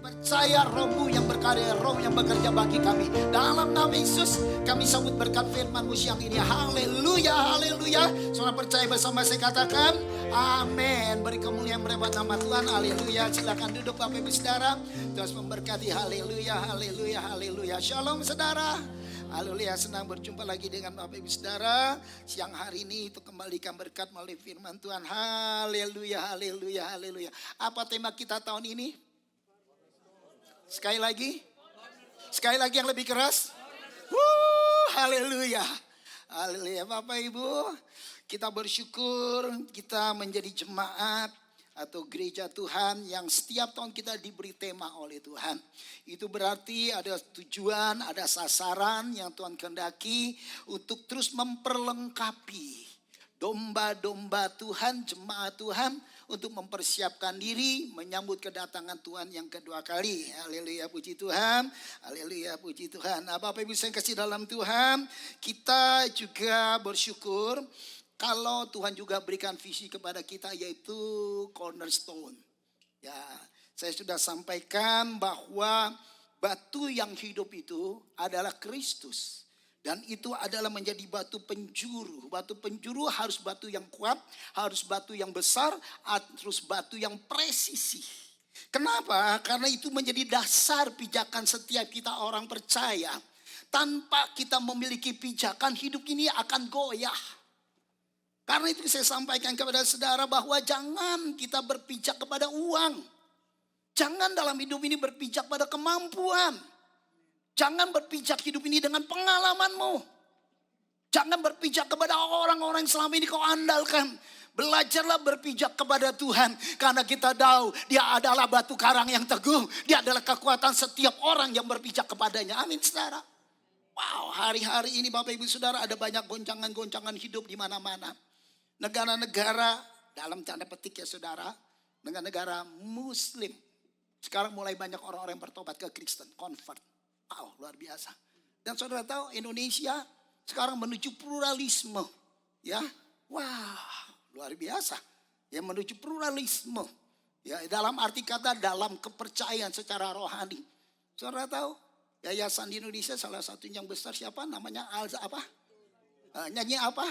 Percaya rohmu yang berkarya, roh yang bekerja bagi kami. Dalam nama Yesus kami sambut berkat firman-Mu siang ini. Haleluya, haleluya. Saudara percaya bersama saya katakan amin. Beri kemuliaan berkat nama Tuhan. Haleluya. Silakan duduk Bapak Ibu Saudara. Terus memberkati. Haleluya, haleluya, haleluya. Shalom saudara. Haleluya, senang berjumpa lagi dengan Bapak Ibu Saudara. Siang hari ini itu kembalikan berkat melalui firman Tuhan. Haleluya, haleluya, haleluya. Apa tema kita tahun ini? Sekali lagi yang lebih keras. Haleluya. Haleluya Bapak Ibu. Kita bersyukur kita menjadi jemaat atau gereja Tuhan yang setiap tahun kita diberi tema oleh Tuhan. Itu berarti ada tujuan, ada sasaran yang Tuhan kehendaki untuk terus memperlengkapi domba-domba Tuhan, jemaat Tuhan untuk mempersiapkan diri menyambut kedatangan Tuhan yang kedua kali. Haleluya, puji Tuhan. Haleluya, puji Tuhan. Nah, Bapak Ibu saya kasih dalam Tuhan, kita juga bersyukur kalau Tuhan juga berikan visi kepada kita yaitu cornerstone. Ya, saya sudah sampaikan bahwa batu yang hidup itu adalah Kristus. Dan itu adalah menjadi batu penjuru. Batu penjuru harus batu yang kuat, harus batu yang besar, harus batu yang presisi. Kenapa? Karena itu menjadi dasar pijakan setiap kita orang percaya. Tanpa kita memiliki pijakan, hidup ini akan goyah. Karena itu saya sampaikan kepada saudara bahwa jangan kita berpijak kepada uang. Jangan dalam hidup ini berpijak pada kemampuan. Jangan berpijak hidup ini dengan pengalamanmu. Jangan berpijak kepada orang-orang yang selama ini kau andalkan. Belajarlah berpijak kepada Tuhan. Karena kita tahu dia adalah batu karang yang teguh. Dia adalah kekuatan setiap orang yang berpijak kepadanya. Amin saudara. Wow, hari-hari ini Bapak Ibu Saudara ada banyak goncangan-goncangan hidup di mana-mana. Negara-negara dalam tanda petik ya saudara. Negara-negara muslim. Sekarang mulai banyak orang-orang yang bertobat ke Kristen. Convert. Wow, luar biasa. Dan saudara tahu Indonesia sekarang menuju pluralisme. Ya, wow, luar biasa. Ya, menuju pluralisme. Ya, dalam arti kata dalam kepercayaan secara rohani. Saudara tahu yayasan di Indonesia salah satu yang besar siapa? Namanya apa? Nyanyi apa?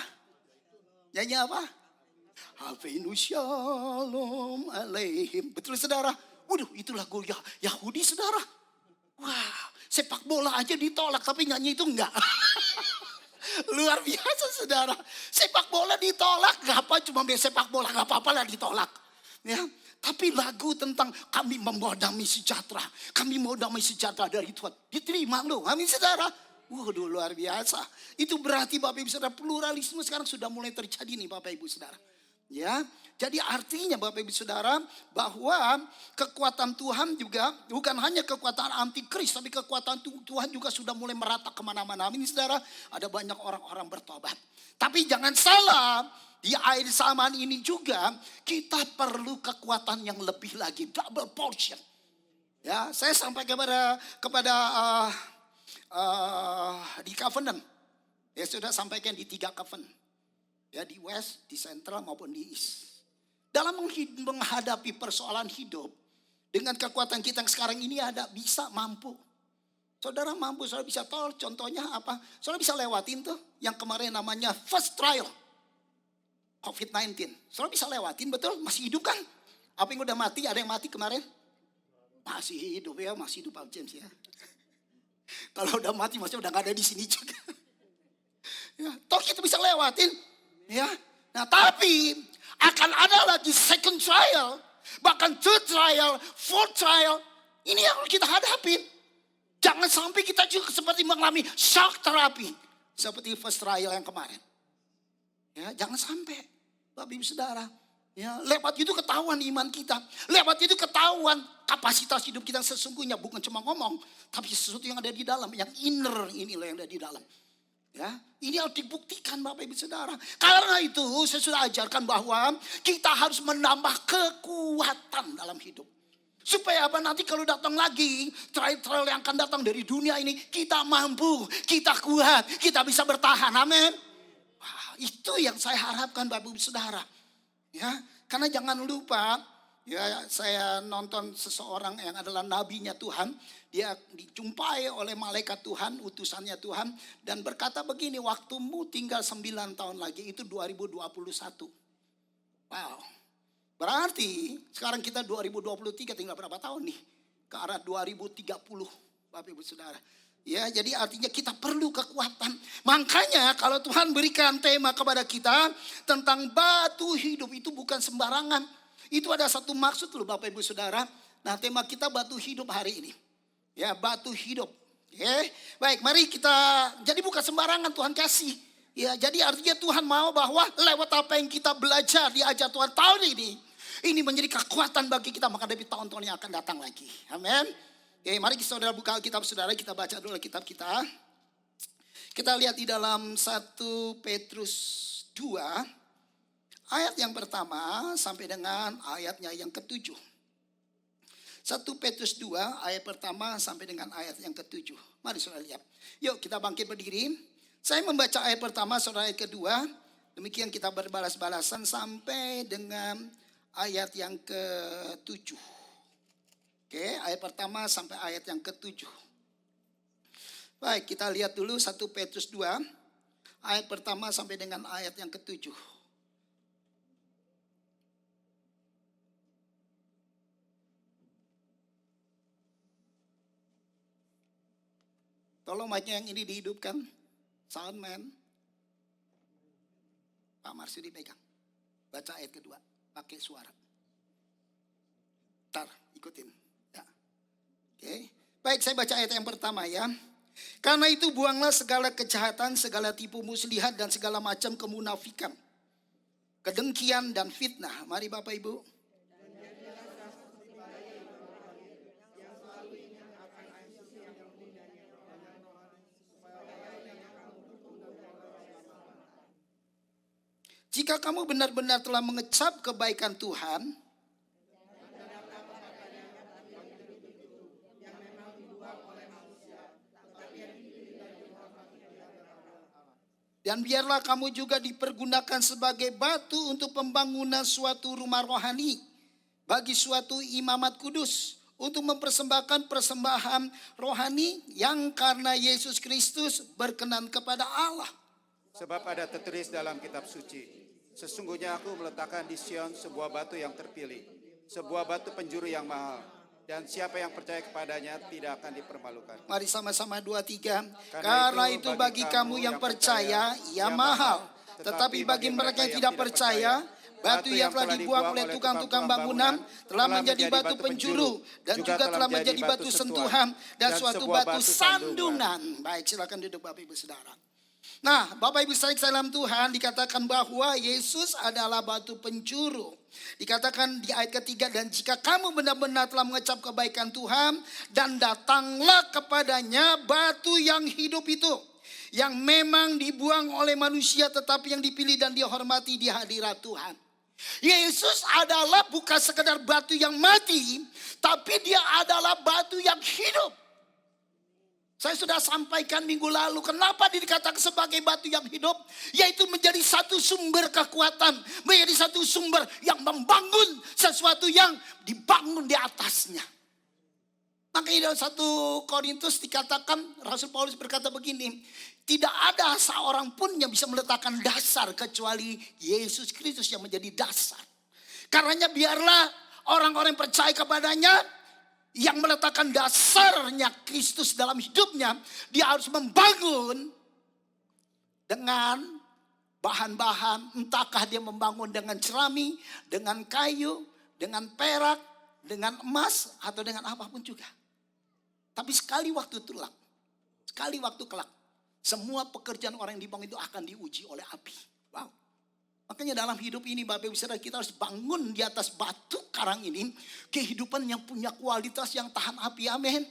Nyanyi apa? Avenu Shalom Aleihim. Betul saudara? Waduh, itu lagu Yahudi saudara. Wah, sepak bola aja ditolak tapi nyanyi itu enggak. Luar biasa saudara. Sepak bola ditolak, gak apa cuma sepak bola gak apa-apa lah ditolak. Ya, tapi lagu tentang kami membawa damai sejahtera. Kami mau damai sejahtera dari Tuhan. Diterima loh, amin saudara. Waduh luar biasa. Itu berarti Bapak Ibu Saudara pluralisme sekarang sudah mulai terjadi nih Bapak Ibu Saudara. Ya, jadi artinya Bapak Ibu Saudara bahwa kekuatan Tuhan juga bukan hanya kekuatan antikris, tapi kekuatan Tuhan juga sudah mulai merata kemana-mana. Amin saudara, ada banyak orang-orang bertobat. Tapi jangan salah, di akhir zaman ini juga kita perlu kekuatan yang lebih lagi, double portion. Ya, saya sampai kepada di covenant. Ya sudah sampaikan di 3 covenant. Ya di West, di Central maupun di East. Dalam menghadapi persoalan hidup. Dengan kekuatan kita yang sekarang ini ada bisa mampu. Saudara mampu, saudara bisa tahu contohnya apa. Saudara bisa lewatin tuh yang kemarin namanya first trial. COVID-19. Saudara bisa lewatin betul, masih hidup kan? Apa yang udah mati, ada yang mati kemarin? Masih hidup ya, masih hidup Pak James ya. Kalau udah mati maksudnya udah gak ada di sini juga. Ya, toh kita bisa lewatin. Ya, nah tapi akan ada lagi second trial, bahkan third trial, fourth trial. Ini yang kita hadapin. Jangan sampai kita juga seperti mengalami shock terapi seperti first trial yang kemarin. Ya, jangan sampai, Bapak Ibu Saudara. Ya, lewat itu ketahuan iman kita, lewat itu ketahuan kapasitas hidup kita sesungguhnya, bukan cuma ngomong, tapi sesuatu yang ada di dalam, yang inner inilah yang ada di dalam. Ya, ini harus dibuktikan Bapak Ibu Saudara. Karena itu saya sudah ajarkan bahwa kita harus menambah kekuatan dalam hidup. Supaya apa nanti kalau datang lagi trial-trial yang akan datang dari dunia ini, kita mampu, kita kuat, kita bisa bertahan. Amin. Wah, itu yang saya harapkan Bapak Ibu Saudara. Ya, karena jangan lupa Ya, saya nonton seseorang yang adalah nabinya Tuhan. Dia dijumpai oleh malaikat Tuhan, utusannya Tuhan. Dan berkata begini, waktumu tinggal 9 tahun lagi, itu 2021. Wow. Berarti sekarang kita 2023 tinggal berapa tahun nih? Ke arah 2030, Bapak Ibu Saudara. Ya, jadi artinya kita perlu kekuatan. Makanya kalau Tuhan berikan tema kepada kita tentang batu hidup, itu bukan sembarangan. Itu ada satu maksud loh Bapak Ibu Saudara. Nah, tema kita batu hidup hari ini. Ya, batu hidup. Baik, mari kita, jadi bukan sembarangan Tuhan kasih. Ya, jadi artinya Tuhan mau bahwa lewat apa yang kita belajar diajar Tuhan tahun ini menjadi kekuatan bagi kita menghadapi tahun-tahun yang akan datang lagi. Amin. Mari saudara buka Alkitab saudara, kita baca dulu Alkitab kita. Kita lihat di dalam 1 Petrus 2. Ayat yang pertama sampai dengan ayatnya yang ke-7. 1 Petrus 2 ayat pertama sampai dengan ayat yang ke-7. Mari saudara lihat. Yuk kita bangkit berdiri. Saya membaca ayat pertama, saudara ayat kedua. Demikian kita berbalas-balasan sampai dengan ayat yang ke-7. Ayat pertama sampai ayat yang ke-7. Baik, kita lihat dulu 1 Petrus 2. Ayat pertama sampai dengan ayat yang ke-7. Tolong mic-nya yang ini dihidupkan. Soundman. Pak Marsudi pegang. Baca ayat kedua. Pakai suara. Ntar ikutin. Ya. Baik, saya baca ayat yang pertama ya. Karena itu buanglah segala kejahatan, segala tipu muslihat dan segala macam kemunafikan. Kedengkian dan fitnah. Mari Bapak Ibu. Jika kamu benar-benar telah mengecap kebaikan Tuhan, dan biarlah kamu juga dipergunakan sebagai batu untuk pembangunan suatu rumah rohani, bagi suatu imamat kudus, untuk mempersembahkan persembahan rohani yang karena Yesus Kristus berkenan kepada Allah. Sebab ada tertulis dalam kitab suci, sesungguhnya aku meletakkan di Sion sebuah batu yang terpilih, sebuah batu penjuru yang mahal, dan siapa yang percaya kepadanya tidak akan dipermalukan. Mari sama-sama 2, 3. Karena itu bagi kamu yang percaya, ia mahal. Tetapi bagi mereka yang tidak percaya, batu yang telah dibuang oleh tukang-tukang bangunan telah menjadi batu penjuru, dan juga telah menjadi batu sentuhan dan suatu batu sandungan. Baik, silakan duduk Bapak Ibu Saudara. Nah, Bapak Ibu saudara dalam Tuhan, dikatakan bahwa Yesus adalah batu penjuru. Dikatakan di ayat ketiga, dan jika kamu benar-benar telah mengecap kebaikan Tuhan, dan datanglah kepadanya batu yang hidup itu, yang memang dibuang oleh manusia tetapi yang dipilih dan dihormati di hadirat Tuhan. Yesus adalah bukan sekedar batu yang mati, tapi dia adalah batu yang hidup. Saya sudah sampaikan minggu lalu, kenapa dikatakan sebagai batu yang hidup? Yaitu menjadi satu sumber kekuatan, menjadi satu sumber yang membangun sesuatu yang dibangun di atasnya. Makanya dalam 1 Korintus dikatakan, Rasul Paulus berkata begini, tidak ada seorang pun yang bisa meletakkan dasar kecuali Yesus Kristus yang menjadi dasar. Karenanya biarlah orang-orang percaya kepadanya, yang meletakkan dasarnya Kristus dalam hidupnya, dia harus membangun dengan bahan-bahan, entahkah dia membangun dengan cerami, dengan kayu, dengan perak, dengan emas, atau dengan apapun juga. Tapi sekali waktu kelak, semua pekerjaan orang yang dibangun itu akan diuji oleh api. Wow. Makanya dalam hidup ini Bapak Ibu Saudara, kita harus bangun di atas batu karang ini kehidupan yang punya kualitas yang tahan api. Amin.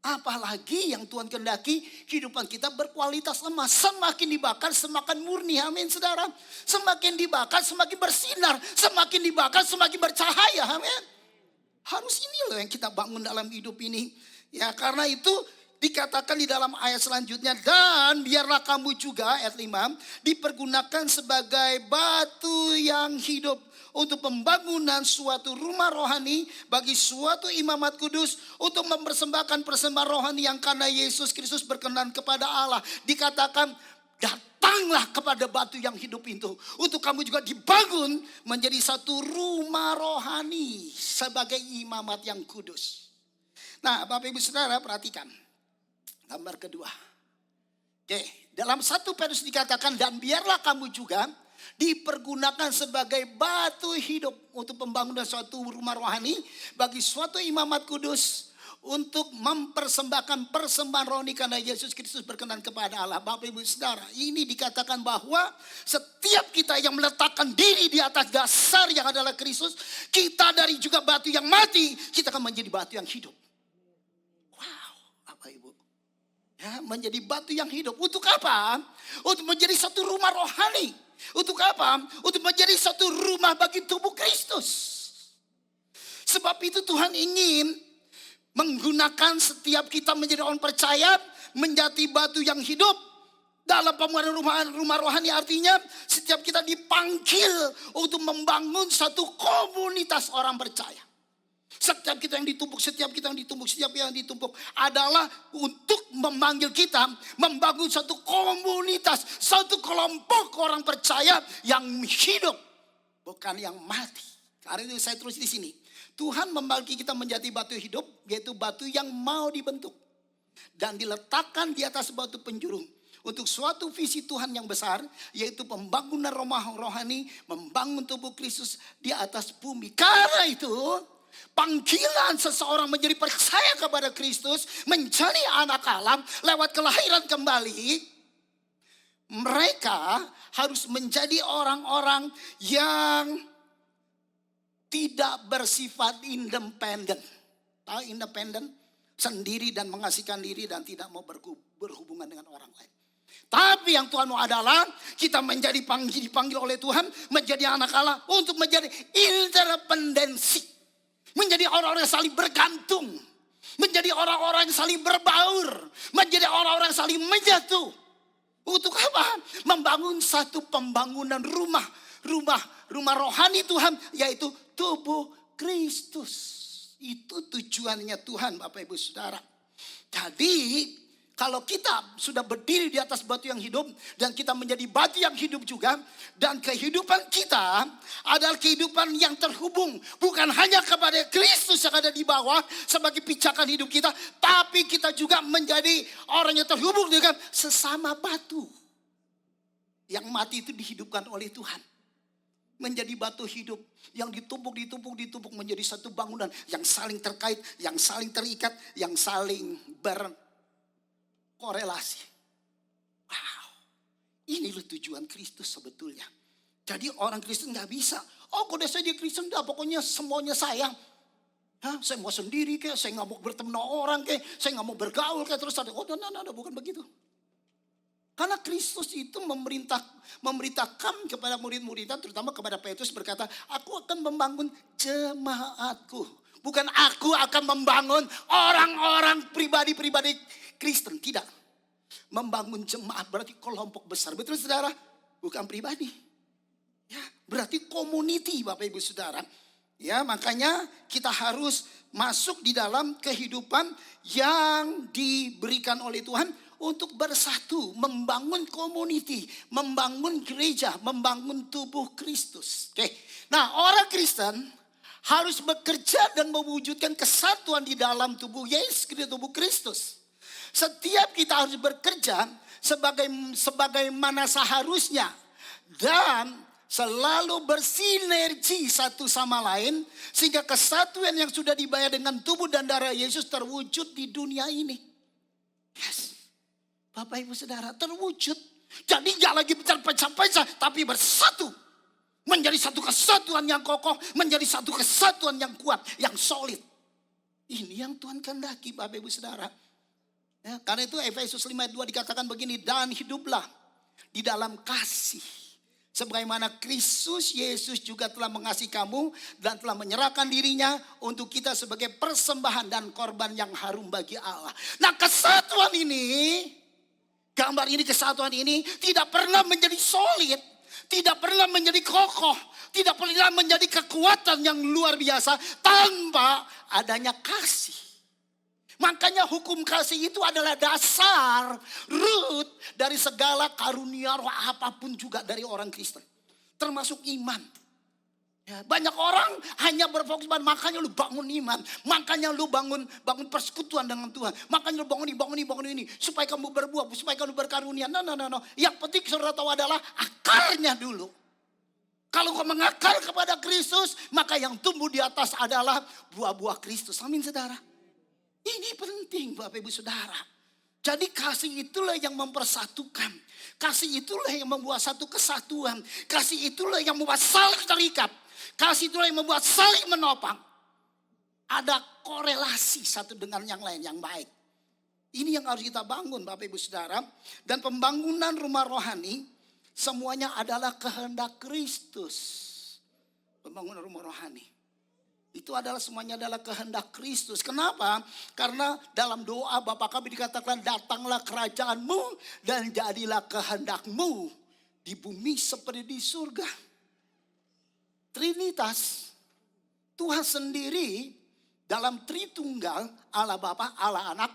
Apalagi yang Tuhan kehendaki kehidupan kita berkualitas emas. Semakin dibakar semakin murni. Amin saudara. Semakin dibakar semakin bersinar. Semakin dibakar semakin bercahaya. Amin. Harus ini loh yang kita bangun dalam hidup ini. Ya, karena itu dikatakan di dalam ayat selanjutnya, dan biarlah kamu juga, ayat 5, dipergunakan sebagai batu yang hidup untuk pembangunan suatu rumah rohani bagi suatu imamat kudus, untuk mempersembahkan persembahan rohani yang karena Yesus Kristus berkenan kepada Allah. Dikatakan, datanglah kepada batu yang hidup itu, untuk kamu juga dibangun menjadi satu rumah rohani sebagai imamat yang kudus. Nah, Bapak Ibu Saudara, perhatikan gambar kedua. Oke, dalam 1 Petrus dikatakan, dan biarlah kamu juga dipergunakan sebagai batu hidup untuk pembangunan suatu rumah rohani bagi suatu imamat kudus, untuk mempersembahkan persembahan rohani karena Yesus Kristus berkenan kepada Allah. Bapak Ibu Saudara, ini dikatakan bahwa setiap kita yang meletakkan diri di atas dasar yang adalah Kristus, kita dari juga batu yang mati, kita akan menjadi batu yang hidup. Wow, Bapak Ibu. Ya, menjadi batu yang hidup. Untuk apa? Untuk menjadi satu rumah rohani. Untuk apa? Untuk menjadi satu rumah bagi tubuh Kristus. Sebab itu Tuhan ingin menggunakan setiap kita menjadi orang percaya, menjadi batu yang hidup. Dalam pembangunan rumah rohani artinya setiap kita dipanggil untuk membangun satu komunitas orang percaya. Setiap kita yang ditumpuk adalah untuk memanggil kita membangun satu komunitas, satu kelompok orang percaya yang hidup, bukan yang mati. Karena itu saya tulis di sini, Tuhan membagi kita menjadi batu hidup, yaitu batu yang mau dibentuk dan diletakkan di atas batu penjuru untuk suatu visi Tuhan yang besar, yaitu pembangunan rumah rohani, membangun tubuh Kristus di atas bumi. Karena itu panggilan seseorang menjadi percaya kepada Kristus, menjadi anak Allah lewat kelahiran kembali, mereka harus menjadi orang-orang yang tidak bersifat independen. Tahu independen? Sendiri dan mengasihkan diri dan tidak mau berhubungan dengan orang lain. Tapi yang Tuhan mau adalah kita dipanggil oleh Tuhan menjadi anak Allah untuk menjadi independensi. Menjadi orang-orang yang saling bergantung. Menjadi orang-orang yang saling berbaur. Menjadi orang-orang yang saling menyatu. Untuk apa? Membangun satu pembangunan rumah rohani Tuhan, yaitu tubuh Kristus. Itu tujuannya Tuhan, Bapak Ibu Saudara. Jadi kalau kita sudah berdiri di atas batu yang hidup dan kita menjadi batu yang hidup juga, dan kehidupan kita adalah kehidupan yang terhubung bukan hanya kepada Kristus yang ada di bawah sebagai pijakan hidup kita, tapi kita juga menjadi orang yang terhubung dengan sesama batu. Yang mati itu dihidupkan oleh Tuhan. Menjadi batu hidup yang ditumpuk menjadi satu bangunan yang saling terkait, yang saling terikat, yang saling berkorelasi. Wow, inilah tujuan Kristus sebetulnya. Jadi orang Kristen gak bisa, oh kalau saya di Kristen dah pokoknya semuanya sayang. Saya mau sendiri kayak, saya gak mau bertemu orang kayak, saya gak mau bergaul kayak, terus ada, bukan begitu. Karena Kristus itu memerintahkan kepada murid-muridnya, terutama kepada Petrus, berkata, aku akan membangun jemaatku. Bukan aku akan membangun orang-orang pribadi-pribadi Kristen. Tidak. Membangun jemaat berarti kelompok besar. Betul saudara? Bukan pribadi. Ya, berarti community Bapak Ibu Saudara. Ya, makanya kita harus masuk di dalam kehidupan yang diberikan oleh Tuhan untuk bersatu, membangun community, membangun gereja, membangun tubuh Kristus. Oke. Nah, orang Kristen harus bekerja dan mewujudkan kesatuan di dalam tubuh Yesus, tubuh Kristus. Setiap kita harus bekerja sebagaimana seharusnya dan selalu bersinergi satu sama lain sehingga kesatuan yang sudah dibayar dengan tubuh dan darah Yesus terwujud di dunia ini. Yes. Bapak Ibu Saudara, terwujud. Jadi gak lagi berpecah-pecah tapi bersatu. Menjadi satu kesatuan yang kokoh, menjadi satu kesatuan yang kuat, yang solid. Ini yang Tuhan kehendaki Bapak Ibu Saudara. Ya, karena itu Efesus 5:2 dikatakan begini, dan hiduplah di dalam kasih Sebagaimana Kristus Yesus juga telah mengasihi kamu dan telah menyerahkan dirinya untuk kita sebagai persembahan dan korban yang harum bagi Allah. Nah, kesatuan ini, gambar ini, kesatuan ini tidak pernah menjadi solid, tidak pernah menjadi kokoh, tidak pernah menjadi kekuatan yang luar biasa tanpa adanya kasih. Makanya hukum kasih itu adalah dasar, root dari segala karunia roh apapun juga dari orang Kristen. Termasuk iman. Ya, banyak orang hanya berfokus pada makanya lu bangun iman. Makanya lu bangun persekutuan dengan Tuhan. Makanya lu bangun ini. Supaya kamu berbuah, supaya kamu berkarunia. No. Yang penting saudara tahu adalah akarnya dulu. Kalau kau mengakar kepada Kristus, maka yang tumbuh di atas adalah buah-buah Kristus. Amin saudara. Ini penting Bapak Ibu Saudara. Jadi kasih itulah yang mempersatukan. Kasih itulah yang membuat satu kesatuan. Kasih itulah yang membuat saling terikat. Kasih itulah yang membuat saling menopang. Ada korelasi satu dengan yang lain yang baik. Ini yang harus kita bangun Bapak Ibu Saudara. Dan pembangunan rumah rohani semuanya adalah kehendak Kristus. Pembangunan rumah rohani. Itu adalah semuanya adalah kehendak Kristus. Kenapa? Karena dalam doa Bapa kami dikatakan datanglah kerajaanmu dan jadilah kehendakmu di bumi seperti di surga. Trinitas, Tuhan sendiri dalam Tritunggal, Allah Bapa, Allah Anak,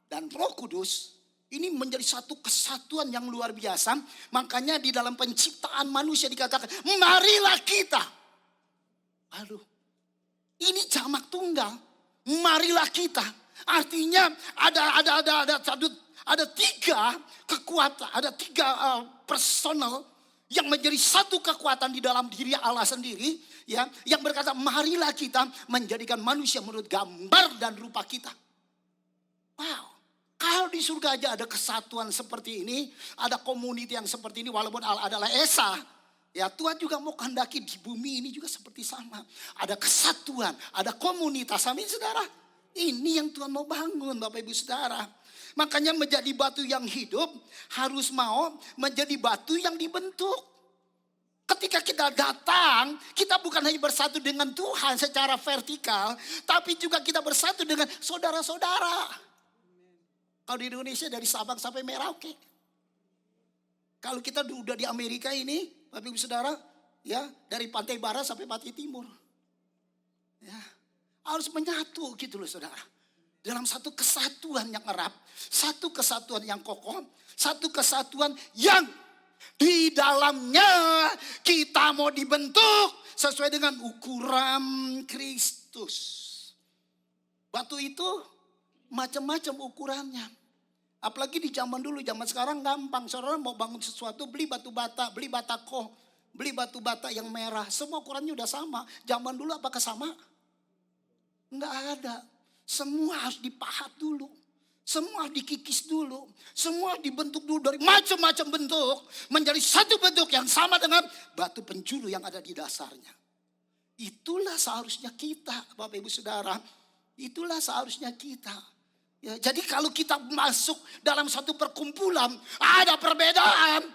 dan Roh Kudus. Ini menjadi satu kesatuan yang luar biasa. Makanya di dalam penciptaan manusia dikatakan, marilah kita. Aduh. Ini jamak tunggal. Marilah kita. Artinya ada tiga kekuatan, ada tiga personal yang menjadi satu kekuatan di dalam diri Allah sendiri, ya, yang berkata marilah kita menjadikan manusia menurut gambar dan rupa kita. Wow. Kalau di surga aja ada kesatuan seperti ini, ada community yang seperti ini walaupun Allah adalah Esa. Ya, Tuhan juga mau kehendaki di bumi ini juga seperti sama. Ada kesatuan, ada komunitas. Amin saudara. Ini yang Tuhan mau bangun Bapak Ibu Saudara. Makanya menjadi batu yang hidup harus mau menjadi batu yang dibentuk. Ketika kita datang, kita bukan hanya bersatu dengan Tuhan secara vertikal. Tapi juga kita bersatu dengan saudara-saudara. Kalau di Indonesia dari Sabang sampai Merauke. Kalau kita udah di Amerika ini, Bapak Ibu Saudara, ya, dari pantai barat sampai pantai timur. Ya, harus menyatu gitu loh Saudara. Dalam satu kesatuan yang erat, satu kesatuan yang kokoh, satu kesatuan yang di dalamnya kita mau dibentuk sesuai dengan ukuran Kristus. Batu itu macam-macam ukurannya. Apalagi di zaman dulu, zaman sekarang gampang. Saudara mau bangun sesuatu, beli batu bata, beli batako, beli batu bata yang merah. Semua ukurannya udah sama. Zaman dulu apakah sama? Enggak ada. Semua harus dipahat dulu. Semua dikikis dulu. Semua dibentuk dulu dari macam-macam bentuk. Menjadi satu bentuk yang sama dengan batu penjuru yang ada di dasarnya. Itulah seharusnya kita, Bapak Ibu Saudara. Itulah seharusnya kita. Ya, jadi kalau kita masuk dalam satu perkumpulan, ada perbedaan.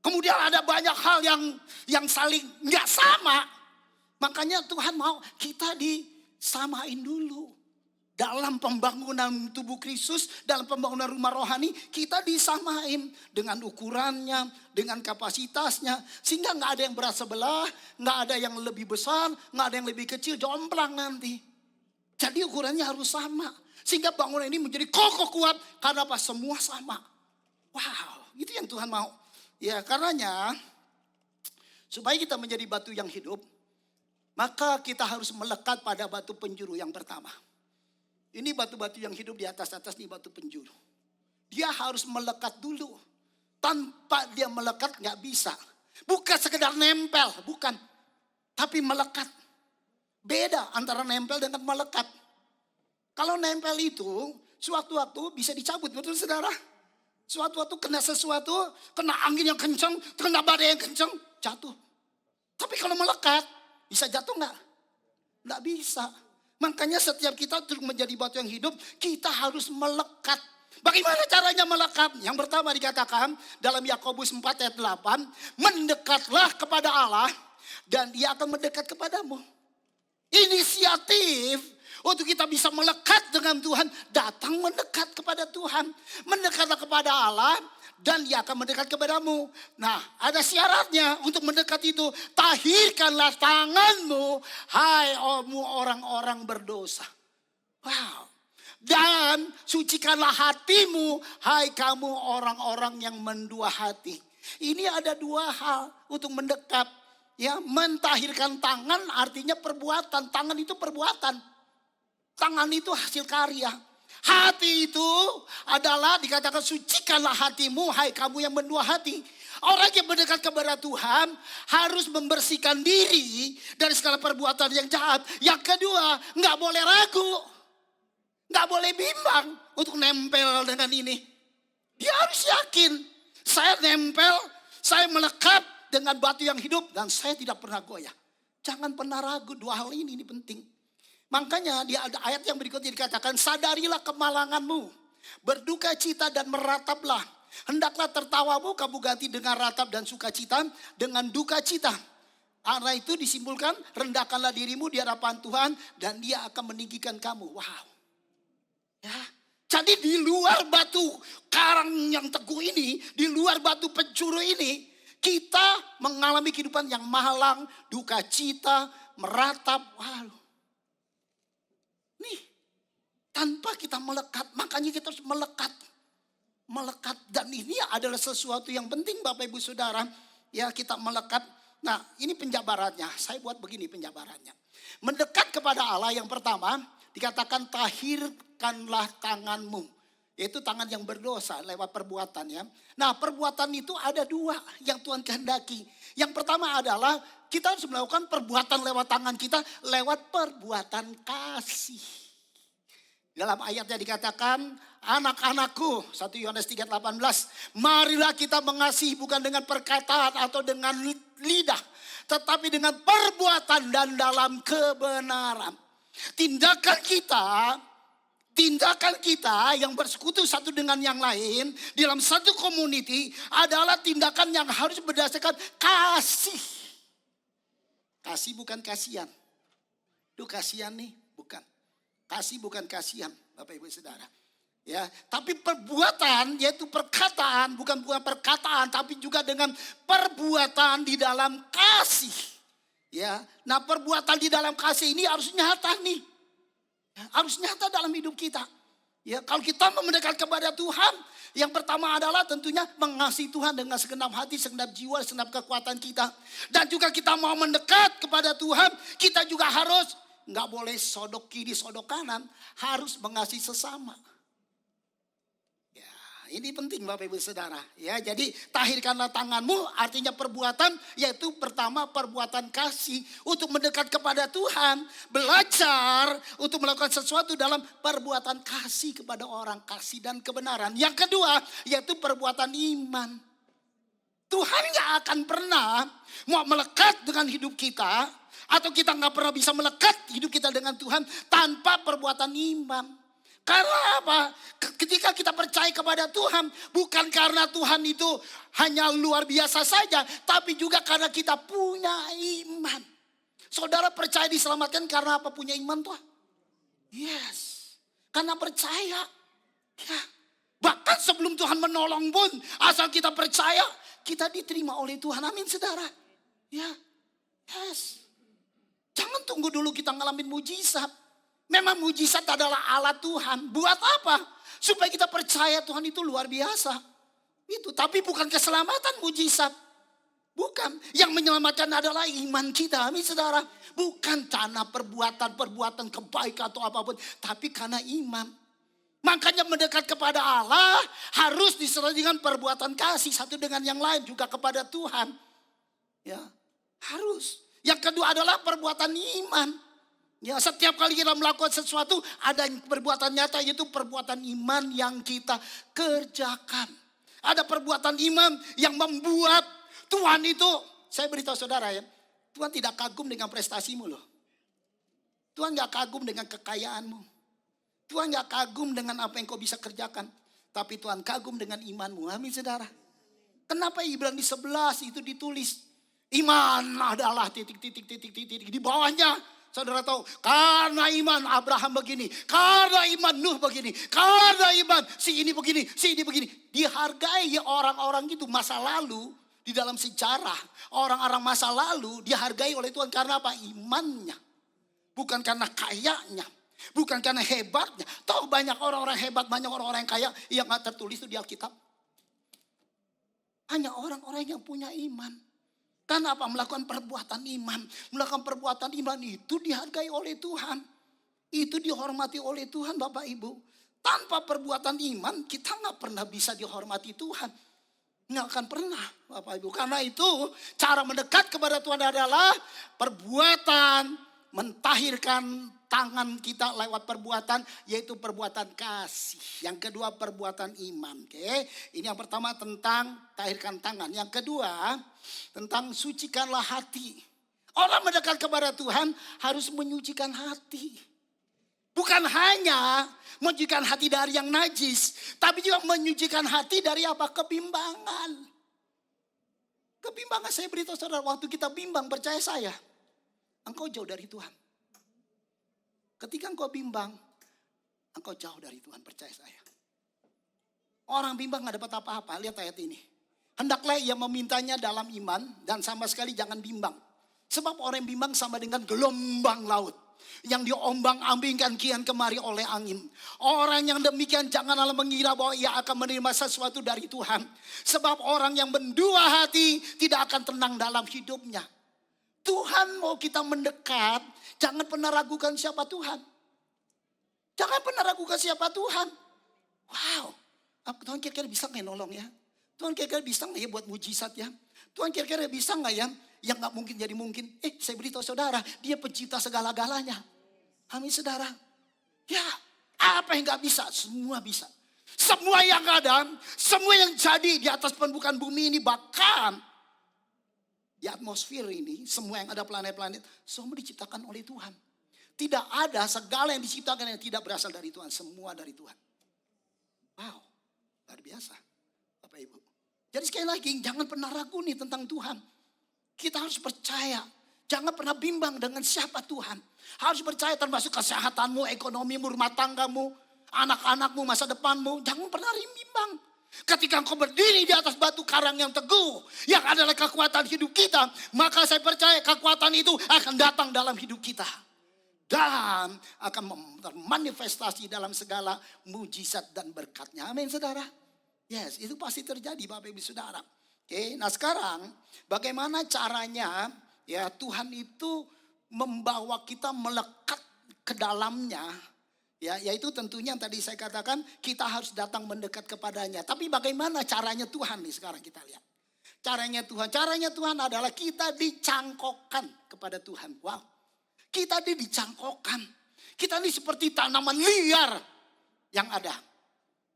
Kemudian ada banyak hal yang saling nggak sama. Makanya Tuhan mau kita disamain dulu. Dalam pembangunan tubuh Kristus, dalam pembangunan rumah rohani, kita disamain dengan ukurannya, dengan kapasitasnya. Sehingga nggak ada yang berat sebelah, nggak ada yang lebih besar, nggak ada yang lebih kecil, jomplang nanti. Jadi ukurannya harus sama. Sehingga bangunan ini menjadi kokoh kuat karena apa? Semua sama. Wow, itu yang Tuhan mau. Ya, karenanya supaya kita menjadi batu yang hidup, maka kita harus melekat pada batu penjuru yang pertama. Ini batu-batu yang hidup di atas nih batu penjuru. Dia harus melekat dulu. Tanpa dia melekat nggak bisa. Bukan sekedar nempel, bukan. Tapi melekat. Beda antara nempel dengan melekat. Kalau nempel itu suatu-waktu bisa dicabut, betul saudara? Suatu-waktu kena sesuatu, kena angin yang kencang, kena badai yang kencang, jatuh. Tapi kalau melekat, bisa jatuh nggak? Nggak bisa. Makanya setiap kita untuk menjadi batu yang hidup, kita harus melekat. Bagaimana caranya melekat? Yang pertama dikatakan dalam Yakobus 4 ayat 8, mendekatlah kepada Allah dan Dia akan mendekat kepadamu. Inisiatif untuk kita bisa melekat dengan Tuhan, datang mendekat kepada Tuhan. Mendekatlah kepada Allah dan Dia akan mendekat kepadamu. Nah, ada syaratnya untuk mendekat itu. Tahirkanlah tanganmu, hai orang-orang berdosa. Wow. Dan sucikanlah hatimu, hai kamu orang-orang yang mendua hati. Ini ada dua hal untuk mendekat. Ya, mentahirkan tangan artinya perbuatan. Tangan itu perbuatan. Tangan itu hasil karya. Hati itu adalah dikatakan sucikanlah hatimu, hai kamu yang mendua hati. Orang yang mendekat kepada Tuhan harus membersihkan diri dari segala perbuatan yang jahat. Yang kedua, nggak boleh ragu. Nggak boleh bimbang untuk nempel dengan ini. Dia harus yakin. Saya nempel, saya melekat dengan batu yang hidup. Dan saya tidak pernah goyah. Jangan pernah ragu, dua hal ini penting. Makanya dia ada ayat yang berikutnya dikatakan, sadarilah kemalanganmu. Berduka cita dan merataplah. Hendaklah tertawamu kamu ganti dengan ratap dan sukacita dengan duka cita. Karena itu disimpulkan, rendahkanlah dirimu di hadapan Tuhan dan Dia akan meninggikan kamu. Wow. Ya, jadi di luar batu karang yang teguh ini, di luar batu pencuru ini, kita mengalami kehidupan yang malang, duka cita, meratap. Wow. Nih, tanpa kita melekat, makanya kita harus melekat. Melekat, dan ini adalah sesuatu yang penting Bapak Ibu Saudara. Ya, kita melekat. Nah, ini penjabarannya. Saya buat begini penjabarannya. Mendekat kepada Allah yang pertama, dikatakan tahirkanlah tanganmu. Yaitu tangan yang berdosa lewat perbuatan ya. Nah, perbuatan itu ada dua yang Tuhan kehendaki. Yang pertama adalah kita harus melakukan perbuatan lewat tangan kita, lewat perbuatan kasih. Dalam ayatnya dikatakan, anak-anakku, 1 Yohanes 3:18, marilah kita mengasihi bukan dengan perkataan atau dengan lidah, tetapi dengan perbuatan dan dalam kebenaran. Tindakan kita yang bersekutu satu dengan yang lain di dalam satu community adalah tindakan yang harus berdasarkan kasih. Kasih bukan kasihan. Itu kasihan nih, bukan. Kasih bukan kasihan, Bapak Ibu Saudara. Ya, tapi perbuatan yaitu perkataan, bukan perkataan tapi juga dengan perbuatan di dalam kasih. Ya, nah perbuatan di dalam kasih ini harus nyata nih. Harus nyata dalam hidup kita. Ya, kalau kita mendekat kepada Tuhan, yang pertama adalah tentunya mengasihi Tuhan dengan segenap hati, segenap jiwa, segenap kekuatan kita. Dan juga kita mau mendekat kepada Tuhan, kita juga harus nggak boleh sodok kiri, sodok kanan, harus mengasihi sesama. Ini penting Bapak Ibu Saudara. Ya, jadi tahirkanlah tanganmu artinya perbuatan, yaitu pertama perbuatan kasih untuk mendekat kepada Tuhan. Belajar untuk melakukan sesuatu dalam perbuatan kasih kepada orang, kasih dan kebenaran. Yang kedua yaitu perbuatan iman. Tuhan gak akan pernah mau melekat dengan hidup kita, atau kita gak pernah bisa melekat hidup kita dengan Tuhan tanpa perbuatan iman. Karena apa? Ketika kita percaya kepada Tuhan, bukan karena Tuhan itu hanya luar biasa saja, tapi juga karena kita punya iman. Saudara percaya diselamatkan karena apa? Punya iman Tuhan? Yes. Karena percaya. Ya. Bahkan sebelum Tuhan menolong pun, asal kita percaya, kita diterima oleh Tuhan. Amin saudara. Ya. Yes. Jangan tunggu dulu kita ngalamin mujizat. Memang mujizat adalah alat Tuhan. Buat apa? Supaya kita percaya Tuhan itu luar biasa. Itu, tapi bukan keselamatan mujizat. Bukan. Yang menyelamatkan adalah iman kita. Amin saudara. Bukan karena perbuatan kebaikan atau apapun. Tapi karena iman. Makanya mendekat kepada Allah harus disertai dengan perbuatan kasih satu dengan yang lain juga kepada Tuhan. Ya, harus. Yang kedua adalah perbuatan iman. Ya, setiap kali kita melakukan sesuatu ada perbuatan nyata, yaitu perbuatan iman yang kita kerjakan. Ada perbuatan iman yang membuat Tuhan itu, saya beritahu saudara ya, Tuhan tidak kagum dengan prestasimu loh. Tuhan gak kagum dengan kekayaanmu. Tuhan gak kagum dengan apa yang kau bisa kerjakan. tapi Tuhan kagum dengan imanmu. Amin saudara. Kenapa Ibrani 11 itu ditulis? Iman adalah titik. Di bawahnya saudara tahu, karena iman Abraham begini, karena iman Nuh begini, karena iman si ini begini, si ini begini. Dihargai orang-orang itu masa lalu di dalam sejarah. Orang-orang masa lalu dihargai oleh Tuhan karena apa? Imannya. Bukan karena kayanya. Bukan karena hebatnya. Tahu banyak orang-orang hebat, banyak orang-orang yang kaya yang gak tertulis itu di Alkitab. Hanya orang-orang yang punya iman. Karena apa? Melakukan perbuatan iman. Melakukan perbuatan iman itu dihargai oleh Tuhan. Itu dihormati oleh Tuhan Bapak Ibu. Tanpa perbuatan iman kita gak pernah bisa dihormati Tuhan. Nggak akan pernah Bapak Ibu. Karena itu cara mendekat kepada Tuhan adalah perbuatan, mentahirkan tangan kita lewat perbuatan, yaitu perbuatan kasih. Yang kedua perbuatan iman. Oke, ini yang pertama tentang tahirkan tangan. Yang kedua tentang sucikanlah hati. Orang mendekat kepada Tuhan harus menyucikan hati. Bukan hanya menyucikan hati dari yang najis, tapi juga menyucikan hati dari apa? Kebimbangan. Kebimbangan, saya beritahu saudara, waktu kita bimbang, percaya saya, engkau jauh dari Tuhan. Ketika engkau bimbang, engkau jauh dari Tuhan, percaya saya. Orang bimbang gak dapat apa-apa, lihat ayat ini. Hendaklah ia memintanya dalam iman dan sama sekali jangan bimbang. Sebab orang yang bimbang sama dengan gelombang laut yang diombang-ambingkan kian kemari oleh angin. Orang yang demikian janganlah mengira bahwa ia akan menerima sesuatu dari Tuhan. Sebab orang yang mendua hati tidak akan tenang dalam hidupnya. Tuhan mau kita mendekat, jangan pernah ragukan siapa Tuhan. Jangan pernah ragukan siapa Tuhan. Wow, Tuhan kira-kira bisa gak nolong ya? Tuhan kira-kira bisa gak ya buat mujizat ya? Tuhan kira-kira bisa gak ya? Yang gak mungkin jadi mungkin. Saya beritahu saudara, dia pencipta segala-galanya. Amin saudara. Ya, apa yang gak bisa? Semua bisa. Semua yang ada, semua yang jadi di atas permukaan bumi ini, bahkan di atmosfer ini, semua yang ada planet-planet, semua diciptakan oleh Tuhan. Tidak ada segala yang diciptakan yang tidak berasal dari Tuhan. Semua dari Tuhan. Wow, luar biasa Bapak Ibu. Jadi sekali lagi, jangan pernah ragu nih tentang Tuhan. Kita harus percaya. Jangan pernah bimbang dengan siapa Tuhan. Harus percaya termasuk kesehatanmu, ekonomimu, rumah tanggamu, anak-anakmu, masa depanmu. Jangan pernah bimbang. Ketika engkau berdiri di atas batu karang yang teguh, yang adalah kekuatan hidup kita, maka saya percaya kekuatan itu akan datang dalam hidup kita. Dan akan termanifestasi dalam segala mujizat dan berkatnya. Amin saudara. Yes, itu pasti terjadi Bapak Ibu Saudara. Oke, nah sekarang bagaimana caranya ya Tuhan itu membawa kita melekat ke dalamnya. Ya, yaitu tentunya yang tadi saya katakan kita harus datang mendekat kepadanya. Tapi bagaimana caranya Tuhan nih sekarang kita lihat. Caranya Tuhan adalah kita dicangkokkan kepada Tuhan. Wow, kita dicangkokkan. Kita ini seperti tanaman liar yang ada.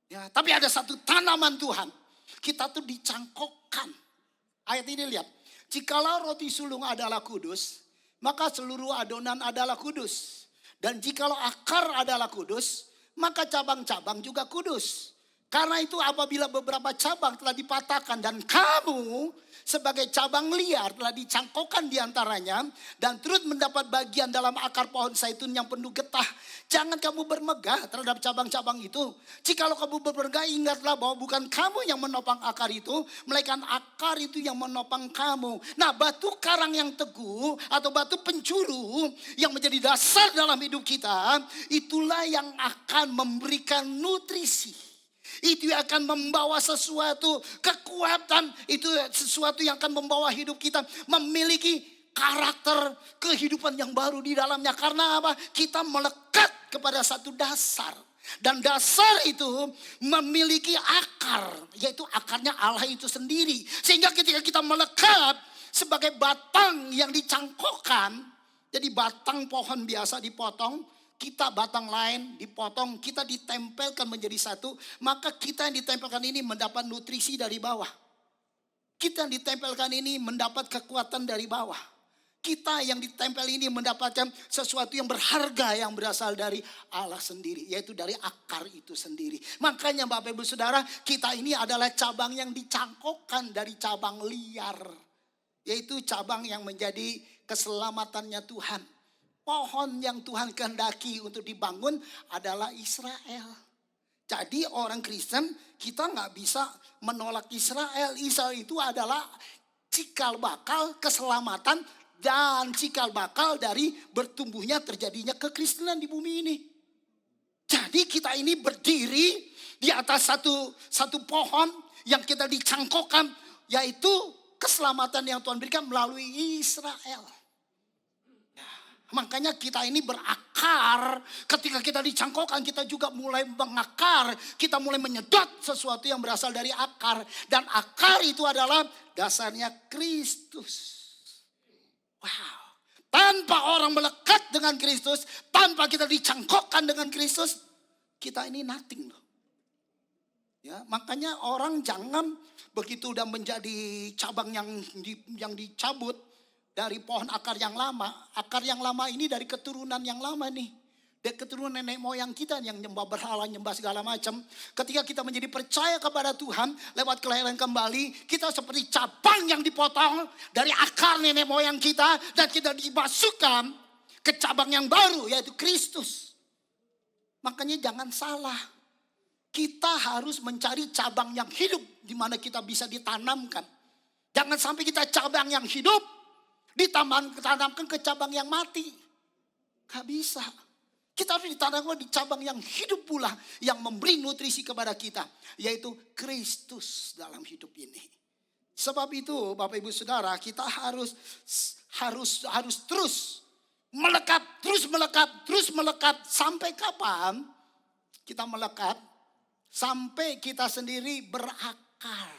Ya, tapi ada satu tanaman Tuhan. Kita tuh dicangkokkan. Ayat ini lihat. Jikalau roti sulung adalah kudus, maka seluruh adonan adalah kudus. Dan jikalau akar adalah kudus, maka cabang-cabang juga kudus. Karena itu apabila beberapa cabang telah dipatahkan dan kamu sebagai cabang liar telah dicangkokkan diantaranya dan turut mendapat bagian dalam akar pohon zaitun yang penuh getah. Jangan kamu bermegah terhadap cabang-cabang itu. Jikalau kamu bermegah, ingatlah bahwa bukan kamu yang menopang akar itu, melainkan akar itu yang menopang kamu. Nah, batu karang yang teguh atau batu penjuru yang menjadi dasar dalam hidup kita, itulah yang akan memberikan nutrisi. Itu akan membawa sesuatu kekuatan. Itu sesuatu yang akan membawa hidup kita memiliki karakter kehidupan yang baru di dalamnya. Karena apa? Kita melekat kepada satu dasar. Dan dasar itu memiliki akar. Yaitu akarnya Allah itu sendiri. Sehingga ketika kita melekat sebagai batang yang dicangkokkan. Jadi batang pohon biasa dipotong. Kita batang lain dipotong, kita ditempelkan menjadi satu. Maka kita yang ditempelkan ini mendapat nutrisi dari bawah. Kita yang ditempelkan ini mendapat kekuatan dari bawah. Kita yang ditempel ini mendapatkan sesuatu yang berharga yang berasal dari Allah sendiri. Yaitu dari akar itu sendiri. Makanya Bapak Ibu Saudara, kita ini adalah cabang yang dicangkokkan dari cabang liar. Yaitu cabang yang menjadi keselamatannya Tuhan. Pohon yang Tuhan kehendaki untuk dibangun adalah Israel. Jadi orang Kristen kita nggak bisa menolak Israel. Israel itu adalah cikal bakal keselamatan dan cikal bakal dari bertumbuhnya terjadinya kekristenan di bumi ini. Jadi kita ini berdiri di atas satu pohon yang kita dicangkokkan, yaitu keselamatan yang Tuhan berikan melalui Israel. Makanya kita ini berakar. Ketika kita dicangkokkan, kita juga mulai mengakar. Kita mulai menyedot sesuatu yang berasal dari akar. Dan akar itu adalah dasarnya Kristus. Wow. Tanpa orang melekat dengan Kristus, tanpa kita dicangkokkan dengan Kristus, kita ini nothing loh. Ya, makanya orang jangan begitu udah menjadi cabang yang dicabut dari pohon akar yang lama. Akar yang lama ini dari keturunan yang lama nih. Dari keturunan nenek moyang kita yang nyembah berhala, nyembah segala macam. Ketika kita menjadi percaya kepada Tuhan lewat kelahiran kembali, kita seperti cabang yang dipotong dari akar nenek moyang kita dan kita dimasukkan ke cabang yang baru, yaitu Kristus. Makanya jangan salah. Kita harus mencari cabang yang hidup di mana kita bisa ditanamkan. Jangan sampai kita cabang yang hidup ditanamkan ke cabang yang mati. Gak bisa. Kita harus ditanamkan di cabang yang hidup pula, yang memberi nutrisi kepada kita, yaitu Kristus dalam hidup ini. Sebab itu Bapak Ibu Saudara, kita harus terus melekat, terus melekat. Sampai kapan kita melekat? Sampai kita sendiri berakar.